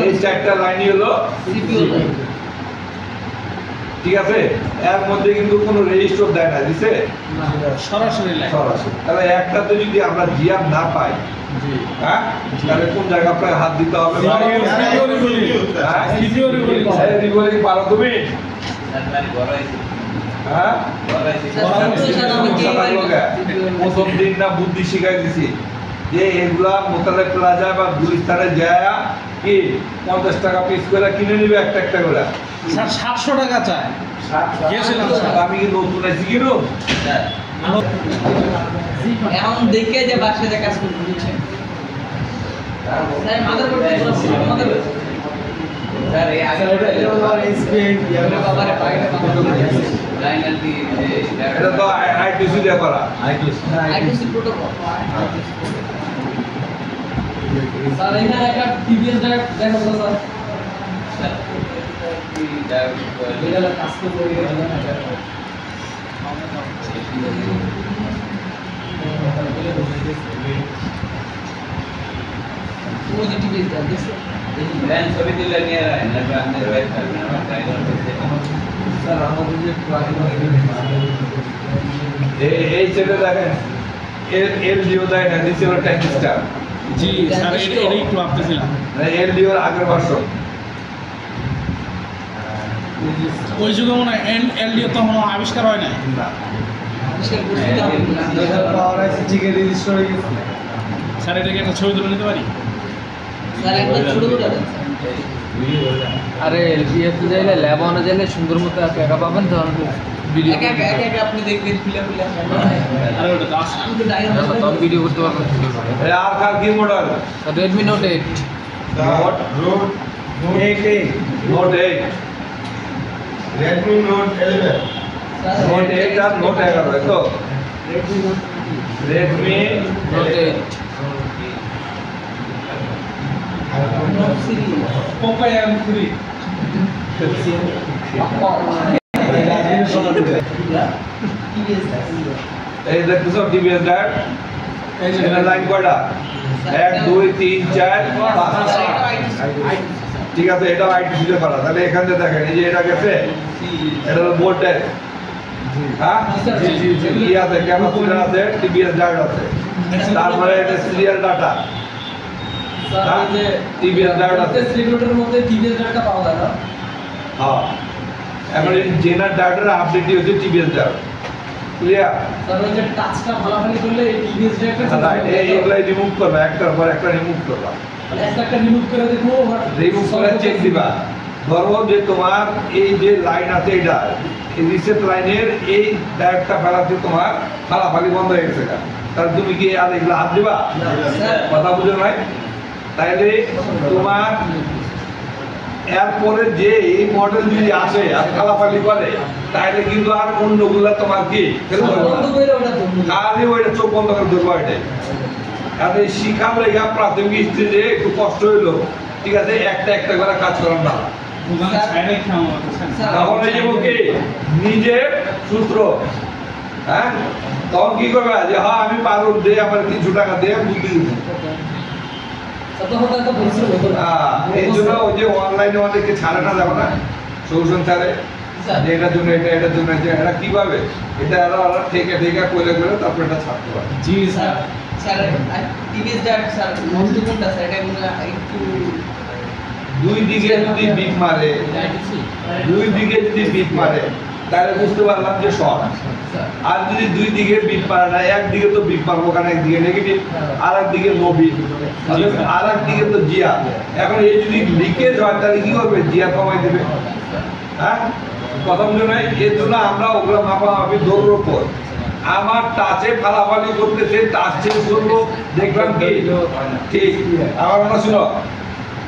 এই চারটা লাইনই হলো সিপিইউ ঠিক আছে। এর মধ্যে কিন্তু কোনো রেজিস্টার দেয় না, দিছে সরাসরি লাইন। সরাসরি। তাহলে একটাতে যদি আমরা জিআর না পাই, হ্যাঁ, তাহলে কোন জায়গা আপনাকে হাত দিতে হবে? রিভলিং পারো তুমি? হ্যাঁ, প্রথম দিন না বুদ্ধি শিখাই দিছি যে এগুলা মোতালেব প্লাজা বা গুলিস্তানে যায় কি 50 টাকা পিস করে কিনে নিবে একটা একটা করে। স্যার 700 টাকা চায়। গেছিলাম স্যার। আমি কি নতুন আছি কিনো? এখন দেখে যে বাসায় কাজ করতে দিচ্ছে স্যার মাদারবোর্ড মাদারবোর্ড স্যার এই আগে বাবারে পাইলে লাইনার দি এটা তো আইটিসি দিয়ে করা। আইটিসি প্রোটোকল স্যার এখানে একটা টিভিএস ডায়োড দেখো স্যার এটা কাজ করতে পজিটিভ ডায়োড দেখো ব্যান ছবি তুলে নিয়ে রায় না আপনাদের ওয়েট করবেন আমরা ট্রাই করতে স্যার আমাদের যে এই ছেলে দেখেন এলডিও দেয় না, দিচ্ছে হলো ট্যাঙ্কিস্টার। জি স্যার, এটাই একটু ভাবতেছিলাম। এলডিওর আগের ভার্সন। ওই যুগে মনে হয় এলডিও তখন আবিষ্কার হয় নাই। না, স্যার এটাকে একটা ছবি তুলে নিতে পারি? স্যার একটা ছোট করে দেন আরে এলপিএফ যাইলে ল্যাব অনে যাইলে সুন্দর মতো একা পাবেন তখন ভিডিও একা একা আপনি দেখবেন খুলে খুলে আরে ওটা তো আছে। কিন্তু ডায়োড তখন ভিডিও করতে পারবেন। আর কার কি model? Redmi note 8 note 8 note 8 Redmi Note 11 note 8 আর নোট 11 তো Redmi note 8 note series Poco M3 এই দেখতেছো টিভিএস ডায়োড। এই যে এখানে লাইন কয়টা? 1 2 3 4 5। ঠিক আছে, এটা আইটিসি তে করা। তাহলে এখানে দেখেন এই যে এটা গেছে, এটা হলো ভোল্টেজ। হ্যাঁ, কি আছে? ক্যাপাসিটর আছে, টিভিএস ডায়োড আছে, তারপরে এটা সিরিয়াল ডাটা। স্যার যে টিভিএস ডায়োড আছে। রেগুলেটরের মধ্যে টিভিএস ডায়োডটা পাওয়া যায় না হ্যাঁ, এখন এই জেনার ডায়োডের আপডেটই হচ্ছে টিভিএস ডায়োড। ক্লিয়ার? স্যার ওই যে টাচটা ভালোভাবে করলে এই টিভিএস ডায়োডটা এইগুলাই রিমুভ করবা, একটার পর একটা রিমুভ করবা। একটা রিমুভ করে দেখো রিমুভ করে চেক দিবা। ধরো যে তোমার এই যে লাইন আছে, এটা এই রিসেট লাইনের এই ডায়োডটা ফেলাতে তোমার ফালাফালি বন্ধ হয়ে গেছে। তাহলে তুমি কি আর এগুলো হাত দিবা? কথা বুঝো নাই? তাইলে তোমার এরপরে যে এই মডেল যদি আসে আর ফালাফালি করে, তাহলে কিন্তু আর অন্যগুলা তোমার কি বন্ধ করে ওটা বন্ধ খালি ওইটা চোখ বন্ধ করে ধরবো। এটাই তাহলে শিখার লেগা প্রাথমিক স্টেজে একটু কষ্ট হইলো, ঠিক আছে, একটা একটা করে কাজ করার না। তখন এই যে কি নিজে সূত্র, হ্যাঁ, তখন কি করবে যে হ্যাঁ আমি পারব, দিয়ে আমার কিছু টাকা দিয়ে বুদ্ধি দিব। তখন তো পরিশ্রম হতো না। এই জন্য ওই যে অনলাইনে অনেকে ছাড়ে না, যাবে না সলিউশন ছাড়ে যে এটার জন্য এটার জন্য এটা কিভাবে এটা আরো থেকে করে তারপর এটা ছাড়তে পারে। জি স্যার। স্যার টিভিএস ডাট স্যার নষ্ট কোনটা স্যার এটা মনে একটু দুই দিকে যদি বিট মারে তাহলে বুঝতে পারলাম যে শর্ট। আর যদি দুই দিকে বিট মারে না, একদিকে তো বিট মারবো কারণ একদিকে নেগেটিভ, আর একদিকে নো বিট, আর একদিকে তো জিয়া। এখন এই যদি লিকেজ হয় তাহলে কি করবে? জিয়া কমাই দেবে। হ্যাঁ, কথা বুঝে নাই? এর জন্য আমরা ওগুলো মাপামাপি দৌড়ের উপর। আমার টাচে ফালাফালি করতেছে, টাচ চেঞ্জ করবো, দেখলাম কি ঠিক। আমার কথা শুনো,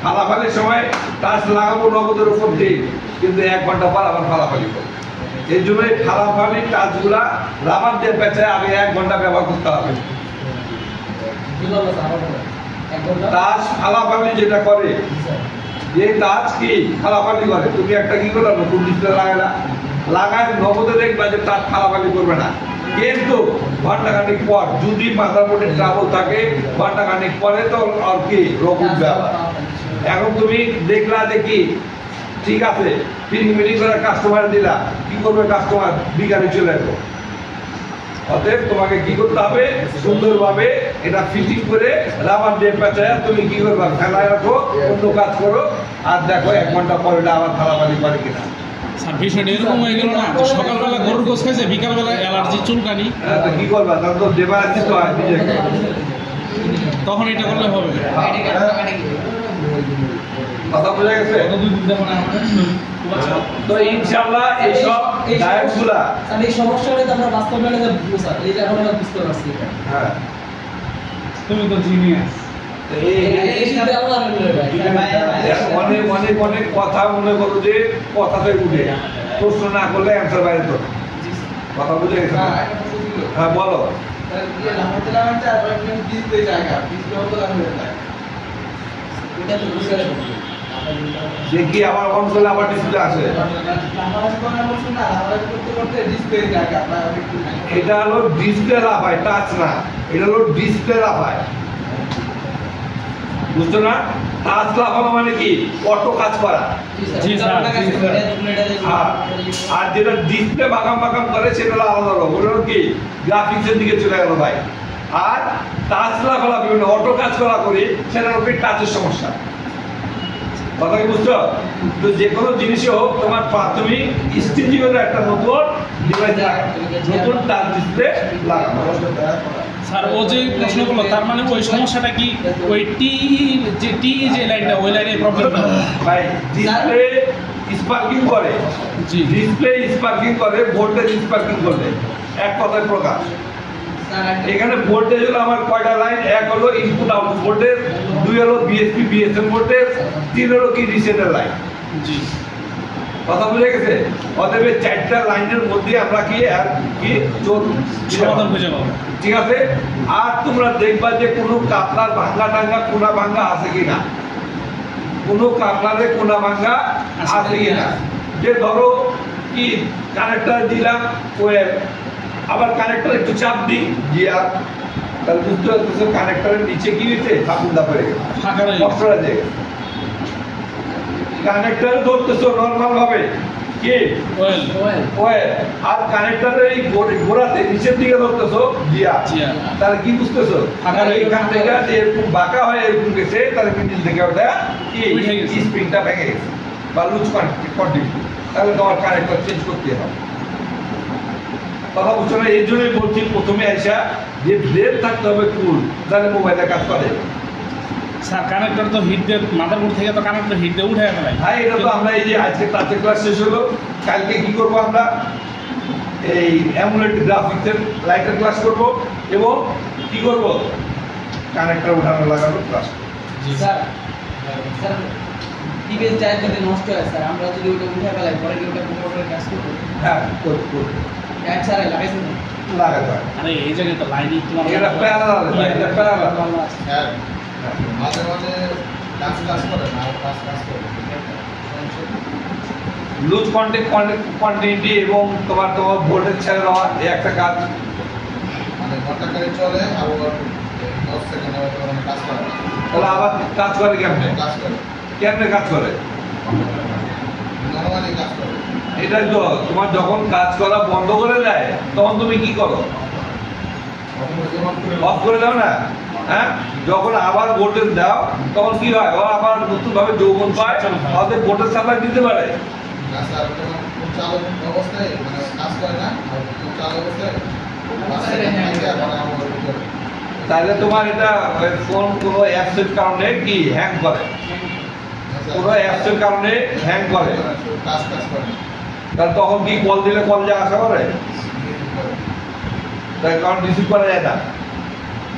ফালাফালির সময় টাচ লাগাবো নগদের উপর ঠিক, কিন্তু 1 ঘন্টা পর আবার ফালাফালি করবো। এই জন্য এই ফালাফালি টাচগুলা রাবার দিয়ে পেঁচায় আগে 1 ঘন্টা ব্যবহার করতে হবে। টাচ ফালাফালি যেটা করে, যে টাচ কি ফালাফালি করে, তুমি একটা কি করো নতুন ডিসপ্লে লাগায় নগদে দেখবা যে টাচ ফালাফালি করবে না। কিন্তু ঘন্টাখানিক পর যদি মাদারবোর্ডের ট্রাবল থাকে, ঘন্টাখানিক পরে তো আর কি রকম ব্যাপার। এখন তুমি দেখলা যে কি ঠিক আছে, ফিটিং করে কাস্টমার দিলা, কি করবে কাস্টমার? বিকালে চলে আসবো। অতএব তোমাকে কি করতে হবে? সুন্দরভাবে এটা ফিটিং করে রাবার দিয়ে পেঁচায় তুমি কি করবা? ফেলায় রাখো, অন্য কাজ করো, আর দেখো 1 ঘন্টা পরে এটা আবার ফালাফালি করে কিনা। স্যার বিষয়টা এরকম হয়ে গেল না, সকালবেলা গরুর গোস খাইছে, বিকালবেলা অ্যালার্জি চুলকানি, তো কি করবা? তাহলে তো দেবার দিতে হয় নিজেকে। তখন এটা করলে হবে। কথা বোঝা গেছে? তো ইনশাআল্লাহ এইসব ডায়েটগুলা, স্যার এই সমস্যাটা তো আমরা বাস্তবায়নে বুঝবো স্যার, এই যে এখন আমরা বুঝতে পারছি এটা। হ্যাঁ, তুমি তো জিনিয়াস। তো এই সাথে আমার অনেক কথা মনে করো যে কথাতে উঠে প্রশ্ন না করলে অ্যান্সার বাইরে তো। কথা বুঝে গেছে? হ্যাঁ বলো। দেখি আমার অঞ্চলে আবার ডিসপ্লে আছে। এটা হলো ডিসপ্লে লাফায়, টাচ না, এটা হলো ডিসপ্লে লাফায়, বুঝছো না? টাচ লাফানো মানে কি? অটো কাজ করা। জি স্যার। আর যেটা ডিসপ্লে বাঁকাম করে সেটা হলো আলাদা রকম, ওটা হলো কি গ্রাফিক্সের দিকে চলে গেল ভাই। আর টাচ লাফালা বিভিন্ন অটো কাজ করা করি, সেটা হলো টাচের সমস্যা। কথা কি বুঝছো? তো যে কোনো জিনিসই হোক, তোমার প্রাথমিক স্টেজে একটা নতুন ডিভাইস লাগানো, নতুন টাচ ডিসপ্লে লাগানো। স্যার ও যে প্রশ্ন করলো, তার মানে ওই সমস্যাটা কি ওই যে লাইনটা, ওই লাইনের প্রবলেম? ভাই ডিসপ্লে স্পার্কিং করে, জি। ডিসপ্লে স্পার্কিং করে, ভোল্টেজ স্পার্কিং করলে এক কথায় প্রকাশ। এখানে ভোল্টেজ হলো আমার কয়টা লাইন? 1 হলো ইনপুট আউটপুট ভোল্টেজ, 2 হলো বিএসপি বিএসএম ভোল্টেজ, 3 হলো কি রিসেটের লাইন। জি। কথা বুঝে গেছে? অতএব 4টা লাইনের মধ্যে আমরা কি আর কি সমাধান খুঁজে পাবো। ঠিক আছে? আর তোমরা দেখবা যে কোনো কাপলার ভাঙ্গা টাঙ্গা কোনা ভাঙ্গা আছে কিনা, কোনো কাপলারে কোনা ভাঙ্গা আছে কিনা। যে ধরো কি কানেক্টর দিলাম, ওয়েল আবার কানেক্টর একটু চাপ দিই, জিয়া, তাহলে বুঝতে পারছো কানেক্টরের নিচে কি হয়েছে? ফাঁকুন্দা পড়ে গেছে, ফাঁকা রয়ে গেছে। অপসরা দিয়ে গেছে। কানেক্টর ধরতেছো নর্মাল ভাবে কি ওয়েল। ওয়েল, আর কানেক্টরের এই গোড়াতে নিচের দিকে ধরতেছো জিয়া। জিয়া। তাহলে কি বুঝতেছো? ফাঁকা রয়ে এইখান থেকে যে এরকম বাঁকা হয় এরকম গেছে, তাহলে মিডিল থেকে ওটা কি উঠে গেছে। স্প্রিংটা ভেঙে গেছে বা লুজ কন্টিনিউ, তাহলে তোমার কানেক্টর চেঞ্জ করতে হবে। কথা বুঝছো না? এই জন্যই বলছি প্রথমে আইসা যে ব্লেড থাকতে হবে কুল, তাহলে মোবাইলে কাজ করে। স্যার কানেক্টর তো হিট দিয়ে, মাদারবোর্ড থেকে তো কানেক্টর হিট দিয়ে উঠে ফেলাই। হ্যাঁ, এটা তো আমরা এই যে আজকে ক্লাসের ক্লাস শেষ হলো, কালকে কি করবো আমরা? এই অ্যামুলেট গ্রাফিক্সের লাইটের ক্লাস করব এবং কি করব? কানেক্টর উঠানো লাগানো class. Sir sir TVS diet যদি নষ্ট হয় স্যার, আমরা যদি ওটা উঠে ফেলাই পরে কি ওটা কম্পিউটারে কাজ করবে? হ্যাঁ, করব ডায়েট স্যার লাগাইছেন লাগাতে হয়। আরে এই জায়গায় তো লাইনই তোমার এটা প্যারালাল, এটা প্যারালাল। হ্যাঁ, মাঝে মাঝে কাজ করে না, কাজ করে। লুজ কোয়ান্টিটি এবং তোমার ভোল্টেজ ছেড়ে দেওয়া, এই একটা কাজ। মানে ঘন্টাখানেক চলে, আবার 10 সেকেন্ড কাজ করে। তাহলে আবার কাজ করে কেমনে? কাজ করে কেমনে কাজ করে? নরমালি কাজ করে এটাই তো, তোমার যখন কাজ করা বন্ধ করে দেয় তখন তুমি কি করো? অফ করে দাও না? হ্যাঁ, যখন আবার ভোল্টেজ দাও তখন কি হয়? ও আবার নতুন ভাবে যৌবন পায়, তাদের ভোল্টেজ সাপ্লাই দিতে পারে। না স্যার, খুব চালু অবস্থায় মানে কাজ করে না, খুব চালু অবস্থায় তাহলে তোমার এটা ফোন কোনো অ্যাপসের কারণে কি হ্যাং করে, কোনো অ্যাপসের কারণে হ্যাং করে, কাজ কাজ করে তাহলে তখন কি কল দিলে কল যা আসা করে? তাই কারণ রিসিভ করা যায় না।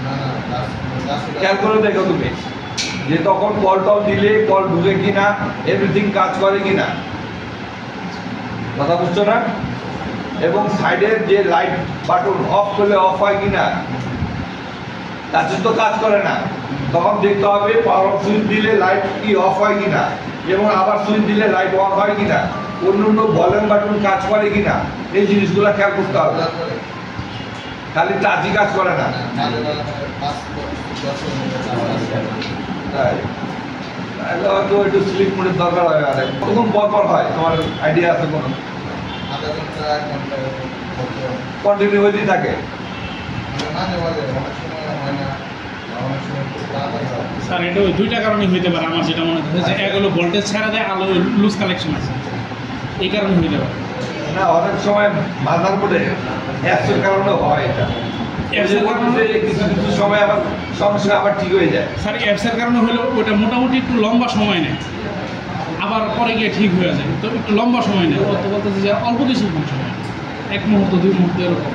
না না কাজ কাজ খেয়াল করে দেখো তুমি যে তখন কল টল দিলে কল ঢুকে কিনা, এভরিথিং কাজ করে কিনা, কথা বুঝছো না? এবং সাইডের যে লাইট বাটন অফ করলে অফ হয় কিনা, তাতে তো কাজ করে না। তখন দেখতে হবে পাওয়ার সুইচ দিলে লাইট কি অফ হয় কিনা, এবং আবার সুইচ দিলে লাইট অন হয় কিনা, অন্য অন্য ভলিউম বাটন কাজ করে কিনা, এই জিনিসগুলো খেয়াল করতে হবে। খালি টাচই কাজ করে না। তাই তাহলে হয়তো একটু স্লিপ মোডের দরকার হয়। আর কতক্ষণ পর হয় তোমার আইডিয়া আছে কোনো? আধা ঘন্টা 1 ঘন্টা কন্টিনিউ হয়েই থাকে। মাঝে মাঝে অনেক সময় হয় না, অনেক সময় খুব তাড়াতাড়ি হয়। স্যার এটা ওই দুইটা কারণে হইতে পারে আমার যেটা মনে হচ্ছে, এক হলো ভোল্টেজ ছাড়া দেয়, আলো লুজ কালেকশন আছে, এই কারণে হইতে পারে। না, অনেক সময় মাথার বোর্ডে অ্যাপসের কারণে হয় এটা। অ্যাপসের কারণে কিছু কিছু সময় আবার সমস্যা আবার ঠিক হয়ে যায়। স্যার অ্যাপসের কারণে হলো ওটা মোটামুটি একটু লম্বা সময় নেয়, আবার পরে গিয়ে ঠিক হয়ে যায়, তো একটু লম্বা সময় নেয়। বলতে বলতেছে যে অল্প কিছু সময়, 1 মুহূর্ত 2 মুহূর্ত এরকম।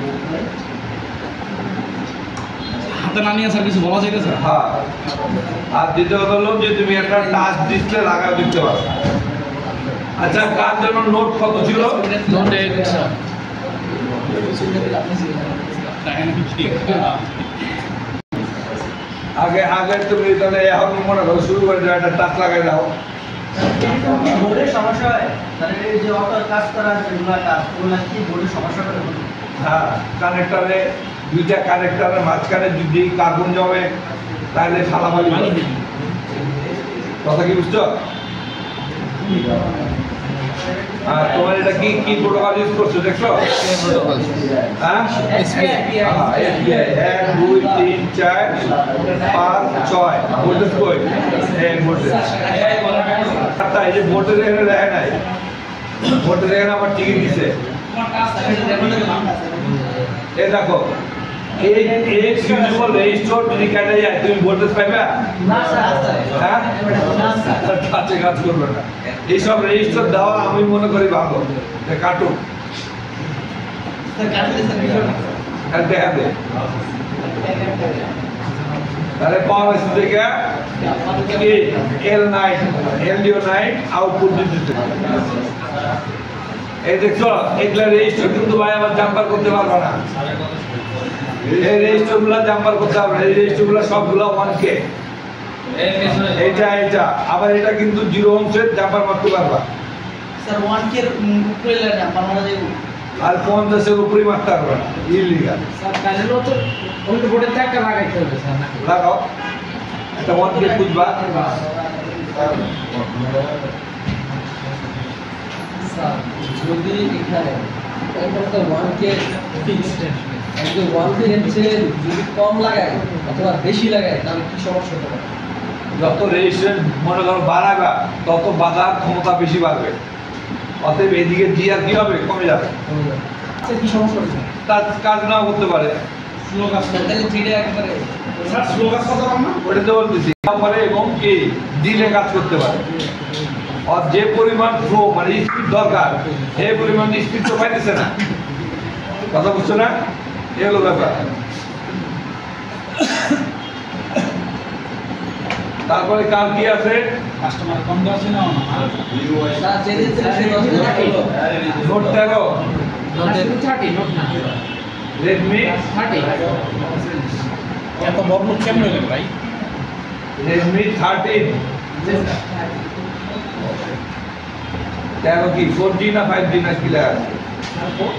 হাতে না নিয়ে স্যার কিছু বলা যাইতে স্যার? হ্যাঁ, আর দ্বিতীয় হলো যে তুমি একটা টাচ ডিসপ্লে লাগায় দিতে পারো। আচ্ছা, কার জন্য নোট কত ছিল? Note 8 sir. আগে আগে তুমি তাহলে এখন মনে করো শুরু করে দাও, একটা টাচ লাগাই দাও। বোর্ডের সমস্যা হয়, তাহলে এই যে অটো কাজ করার যেগুলো কাজ, ওগুলো কি বোর্ডের সমস্যা করে? হ্যাঁ, কানেক্টরে দুইটা কানেক্টরের মাঝখানে যদি কার্বন জমে তাহলে ফালাফালি করে। কথা কি বুঝছো? আর তোমার এটা কি কি প্রোটোকল ইউজ করছো দেখছো? হ্যাঁ, SBI 1 2 3 4 5 6 ভোল্টেজ কই? এই ভোল্টেজ আচ্ছা, এই যে ভোল্টেজ এখানে দেখা নাই, ভোল্টেজ এখানে আবার টিকে দিছে। এই দেখো, এই সিম্বল রেজিস্টার যদি কেটে যায় তুমি ভোল্টেজ পাইবে? হ্যাঁ, কাছে কাজ করবে না। এইসব রেজিস্টার দেওয়া আমি মনে করি ভালো, যে কাটুক দেখাবে। তাহলে পাওয়ার এসে থেকে L9 LDO9 আউটপুট দিতে। এই দেখছো, এগুলা রেজিস্টার কিন্তু ভাই আবার জাম্পার করতে পারবে না। এই রেজিস্টারগুলো জাম্পার করতে হবে না। এই রেজিস্টারগুলো সবগুলো 1K। এটা আবার এটা কিন্তু 0 ohms-এর জাম্পার মারতে পারবা। স্যার 1K এর উপরে না বানানো যায়, আর 50-এর উপরে মারতে পারবা না, ইলিগাল। স্যার তাহলে তো ওই বোর্ডের একটা লাগাইতে হবে স্যার। লাগাও একটা 1K খুঁজবা। স্যার যদি এখানে একটা 1K ফিক্সড, একদম 1K এর চেয়ে যদি কম লাগায় অথবা বেশি লাগায় তাহলে কি সমস্যা হতে পারে? যত রেজিস্ট্রেশন মনে করো বাড়াবা তত বাজার ক্ষমতা বেশি বাড়বে, অতএব এদিকে জিআর কি হবে? কমে যাবে, আচ্ছা কি সমস্যা হচ্ছে? তার কাজ নাও করতে পারে। স্লো কাজ করে। তাহলে 3 একবারে স্যার স্লো কাজ করতে পারেন না? ওটা তো বলতেছি পারে, এবং কি ডিলে কাজ করতে পারে। আর যে পরিমাণ ফ্লো মানে স্পিড দরকার, এই পরিমাণ স্পিড তো পাইতেছে না। কথা বুঝছো না? এই হলো ব্যাপার। তারপরে কাল কি আছে? কাস্টমার কম দেওয়া ছিল না? স্যার চেঞ্জ দিতে সে 10 দিন আগে নোট 13 30 নোট না রেডমি 30। এত বড় লোক কেমন হলেন ভাই? রেডমি 13 13 কি 4G না 5G না কি লেখা আছে?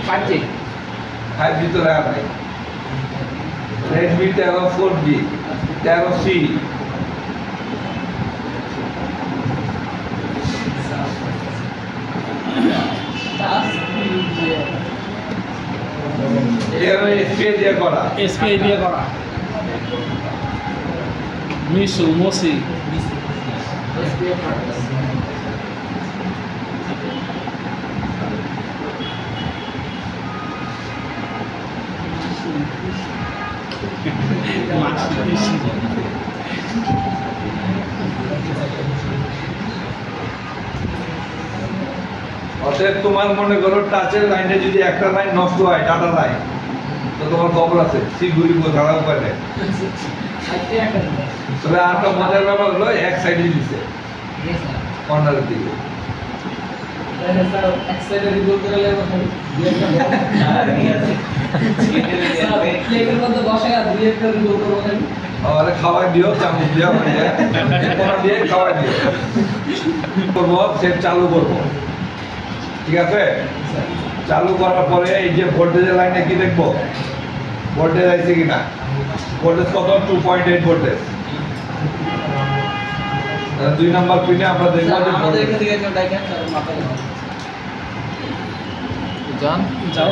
5G 5G তো লেখা নাই। রেডমি 13 4G 13C এসপিএ দিয়ে করা। এসপিআই দিয়ে করা মিশু মসি অতএব তোমার মনে করো টাচের লাইনে যদি একটা লাইন নষ্ট হয়, ডাটা লাইন, তো তোমার খবর আছে সিগুড়ি বোঝার উপায় নেই। তবে আরেকটা মজার ব্যাপার হলো এক সাইডে দিচ্ছে কর্নারের দিকে। এক সাইডে রিভোল করে লাগবে প্লেটের মধ্যে বসে আর দুই একটা রিভোল করবো খালি আরে খাওয়াই দিও, চামচ দিয়ে কোনা দিয়ে খাওয়াই দিও। করবো সেট চালু করবো, ঠিক আছে? চালু করার পরে এই যে ভোল্টেজের লাইনে কি দেখবো, ভোল্টেজ আছে কিনা। ভোল্টেজ কত? 2.8 ভোল্টেজ। 2 নাম্বার পিনে আমরা দেখবো যে আমাদের এখান থেকে একজন ডাইকেন মাথায় যাও যাও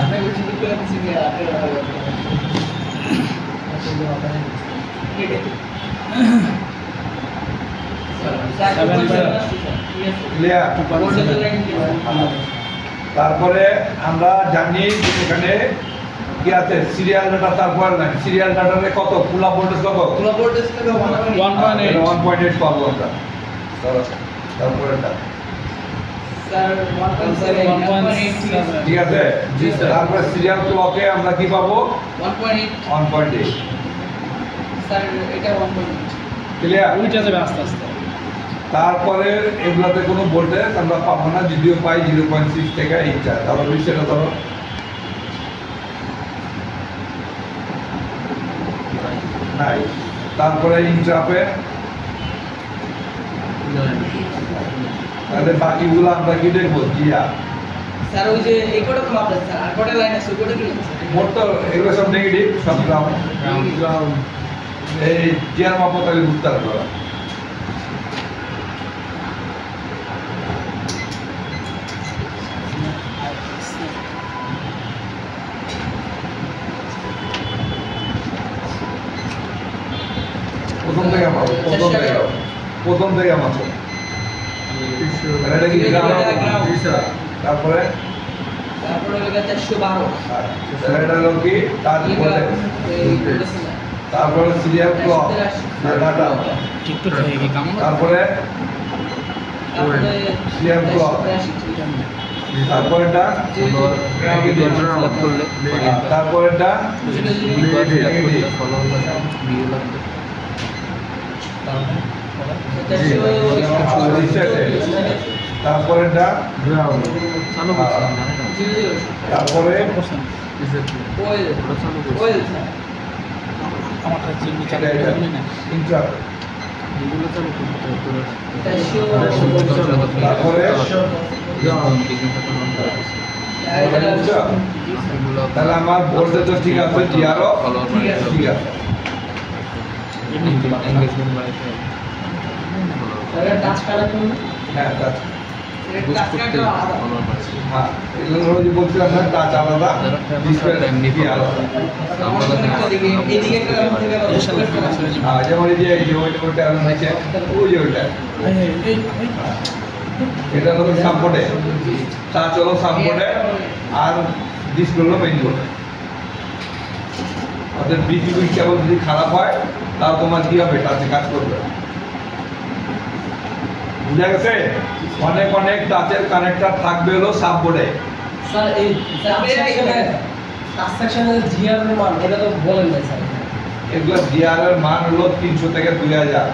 আপনাকে ঠিক করে দিচ্ছি যে ক্লিয়ার। তারপরে আমরা জানি যে এখানে কি আছে সিরিয়াল ডাটা, তারপরে লাইন সিরিয়াল ডাটাতে কত পুল আপ ভোল্টেজ কত? 1.8 পাবো আমরা। তারপরেটা ঠিক আছে। তারপরে সিরিয়াল ক্লকে আমরা কি পাবো? 1.8। স্যার এটা 1.8 ক্লিয়ার। উইটা যাবে আস্তে আস্তে। তারপরে এগুলাতে কোনো ভোল্টেজ আমরা পাবো না, যদিও পাই 0.6 থেকে 8। তারপরে সেটা ধরো নাই। তারপরে ইন্টারাপে তাহলে বাকিগুলো আমরা কি দেখবো? জিয়া স্যার ওই যে এই কোটা তো আপনার স্যার আর কোটা লাইন আছে কোটা কি মোট তো এগুলো সব নেগেটিভ, সব গ্রাউন্ড। এই জিয়ার মাপো তাহলে বুঝতে পারবো। প্রথম থেকে আমার প্রথম থেকে আমার এটা কি গ্রাউন্ড? তারপরে তারপরে হলো 412 এটা হলো কি তার ভোল্টেজ। তারপরে সিরিয়াল ক্লক ডাটা। টিকটক হয়ে গিয়ে কেমন তারপরে সিরিয়াল ক্লক। তারপরেটা তারপরেটা তারপরেটা তারপরে আমারটা চিনি চালু করে দিলি না ইন্টার। তারপরে তাহলে আমার ভোল্টেজ তো ঠিক আছে, জিআরও ঠিক আছে। টাচ কানেক্ট করুন হ্যাঁ টাচ। আলাদা হ্যাঁ এগুলো হলো যে বলছিলাম না, টাচ আলাদা, ডিসপ্লে কি আলাদা। এদিকে একটা থেকে হ্যাঁ যেমন এই যে ওইটা আছে, ওই যে ওইটা এটা হলো সাপোর্টে, টাচ হলো সাপোর্টে, আর ডিসপ্লে হলো মেইন বোর্ডে। অর্থাৎ বিদ্যুৎ কেবল যদি খারাপ হয় তাও তোমার কি হবে, টাচে কাজ করবে। বুঝা গেছে? অনেক অনেক টাচের কানেক্টর থাকবে হলো সাববোর্ডে। স্যার এই টাচ সেকশনে জিআর এর মান এটা তো বলেন না স্যার। এগুলো জিআর এর মান হলো 300 থেকে 2000।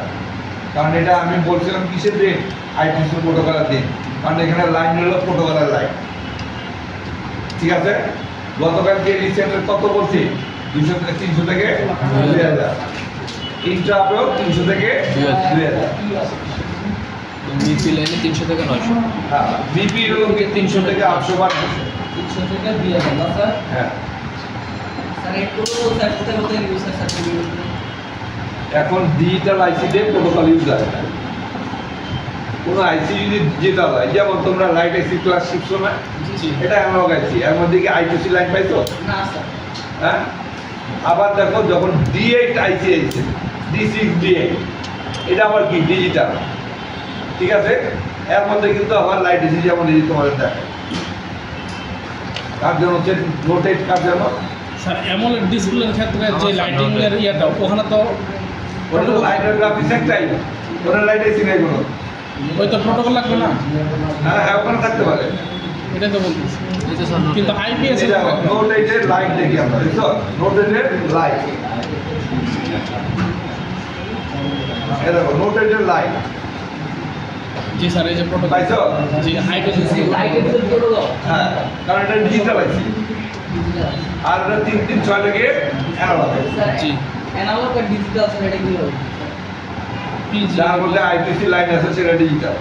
কারণ এটা আমি বলছিলাম কিসের দিন, আইটিসি প্রোটোকলের দিন। কারণ এখানে লাইন হলো প্রোটোকলের লাইন, ঠিক আছে? গতকালকে রিসেন্টের কত বলছি? 200 থেকে 300 থেকে 2000। ইন্টারআপেও 300 থেকে 2000। মিপি লাইনে 300 থেকে 900। হ্যাঁ বিপি হলো 300 থেকে 800 বার। 300 থেকে 2000 না স্যার? হ্যাঁ স্যার একটু স্যার কোথায় ইউজ স্যার এখন ডিজিটাল আইসিতে প্রোটোকল ইউজ হয়। কোনো আইসি যদি ডিজিটাল হয়, যেমন তোমরা লাইট আইসি ক্লাস শিখছো না, জি এটা অ্যানালগ আইসি, এর মধ্যে কি I2C লাইন পাইছো? না স্যার। হ্যাঁ, আবার দেখো যখন D8 আইসি আইছে, D6 D8, এটা আবার কি ডিজিটাল, ঠিক আছে? এর মধ্যে কিন্তু আবার লাইট আইসি যেমন এই যে তোমাদের দেখে, কার জন্য হচ্ছে নোট 8, কার জন্য? স্যার অ্যামোলেড ডিসপ্লের ক্ষেত্রে যে লাইটিং এর ইয়েটা ওখানে তো ওটা তো লাইটের গ্রাফিক্স একটাই, ওটা লাইট আইসি নাই কোনো। ওই তো প্রোটোকল লাগবে না, হ্যাঁ হ্যাঁ, ওখানে থাকতে পারে। এটা তো বলতেছি। কিন্তু আইপিএস এই দেখো, নোট 8 এর লাইট দেখি আমরা, বুঝছো? নোট 8 এর লাইট, এই দেখো নোট 8 এর লাইট জি স্যার, এই যে প্রোটোকল পাইছো? জি হাইড্রোজেন লাইটের ভিতর প্রোটোকল। হ্যাঁ, কারণ এটা ডিজিটাল আইসি, আর এটা 336 থেকে অ্যানালগ। স্যার জি। অ্যানালগ আর ডিজিটাল স্যার এটা কি হবে? পিজি যার মধ্যে I2C লাইন আছে সেটা ডিজিটাল।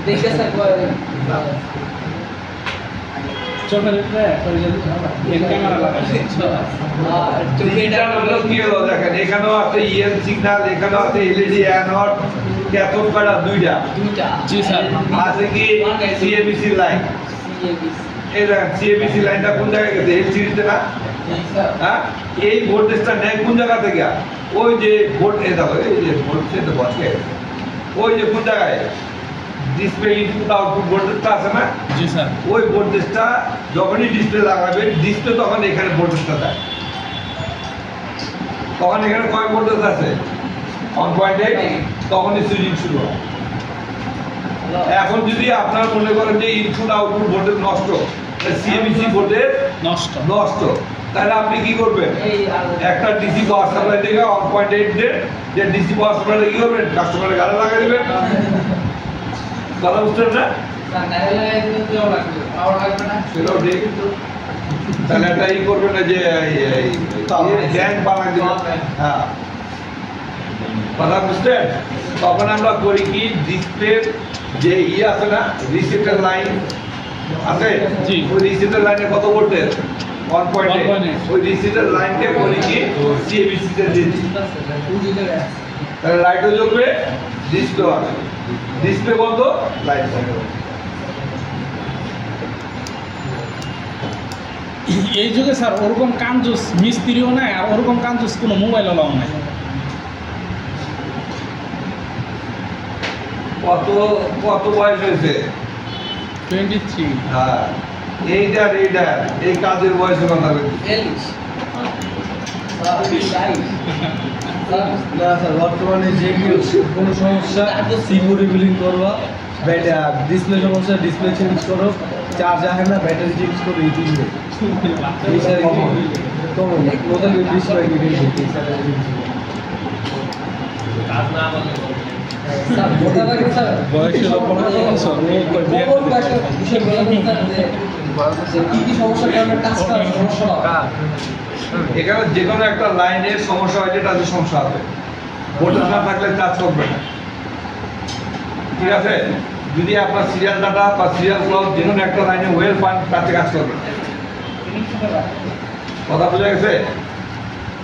দেখে স্যার চোখের উপরে ওই যে ক্যামেরা লাগানো ডিজিটাল হলো কি হলো দেখেন, এখানেও আছে EN সিগন্যাল, এখানেও আছে LED অ্যানোড, ক্যাথোড করা দুইটা, দুইটা। জি স্যার। আছে কি CABC লাইন। এই দেখেন CABC লাইনটা কোন জায়গায় গেছে? LCD তে না? হ্যাঁ, এই ভোল্টেজটা নেয় কোন জায়গা থেকে? ওই যে ভোল্ট, এই দেখো এই যে ভোল্টেজ তো বসে, ওই যে কোন জায়গায় ডিসপ্লে ইনপুট আউটপুট ভোল্টেজটা আছে না, জি স্যার। ওই ভোল্টেজটা যখনই ডিসপ্লে লাগাবে, ডিসপ্লে তখন এখানে ভোল্টেজটা দেয়। তখন এখানে কয় ভোল্টেজ আছে? 1.8, তখনই সুইচিং শুরু হয়। এখন যদি আপনার মনে করেন যে ইনপুট আউটপুট ভোল্টেজ নষ্ট, CABC ভোল্টেজ নষ্ট। নষ্ট, তাহলে আপনি কি করবেন? একটা ডিসি পাওয়ার সাপ্লাই থেকে 1.8 যে ডিসি পাওয়ার সাপ্লাই কি করবেন? কাস্টমারের গাড়ি লাগাই দিবেন। কথা বুঝছেন না? স্যার গাড়ি লাগাই দিতে তো লাগবে, পাওয়ার লাগবে না। সেটাও ঠিক। তাহলে একটা ই করবেন না যে গ্যাং বানাই দিবেন। হ্যাঁ, কথা বুঝছেন? তখন আমরা করি কি, ডিসপ্লের যে আছে না, রিসেটের লাইন আছে, জি। ওই রিসেটের লাইনে কত ভোল্টেজ? 1.8, ওই রিসেটের লাইনকে করি কি CABC তে দিয়ে দিই, তাহলে লাইটও জ্বলবে, ডিসপ্লে আছে, ডিসপ্লে বন্ধ, লাইট বন্ধ। এই যুগে স্যার ওরকম কাঞ্জুস মিস্ত্রিও নাই, আর ওরকম কাঞ্জুস কোনো মোবাইল ওলাও নাই। কত কত বয়স হয়েছে? 23। হ্যাঁ, এইটার এই কাজের বয়সের কথা বলছি। না স্যার, বর্তমানে যে কোনো সমস্যা সিকিউরিটি বিলিং করবা, ডিসপ্লে সমস্যা ডিসপ্লে চেঞ্জ করো, চার্জ আসে না ব্যাটারি চেঞ্জ করো, এই তিনটে কমন নতুন ডিসপ্লে বয়সের ওপর কি কি সমস্যার কারণে কাজ করার সমস্যা হয়? এখানে যে কোনো একটা লাইনের সমস্যা হয়, যেটা সমস্যা হবে, ভোল্টেজ না থাকলে কাজ করবে না, ঠিক আছে? যদি আপনার সিরিয়াল ডাটা বা সিরিয়াল ক্লক যে কোনো একটা লাইনে ওয়েল পান, তাতে কাজ করবে না। কথা বোঝা গেছে?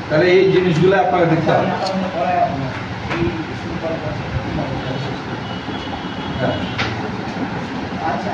তাহলে এই জিনিসগুলো আপনাকে দেখতে হবে। হ্যাঁ। আচ্ছা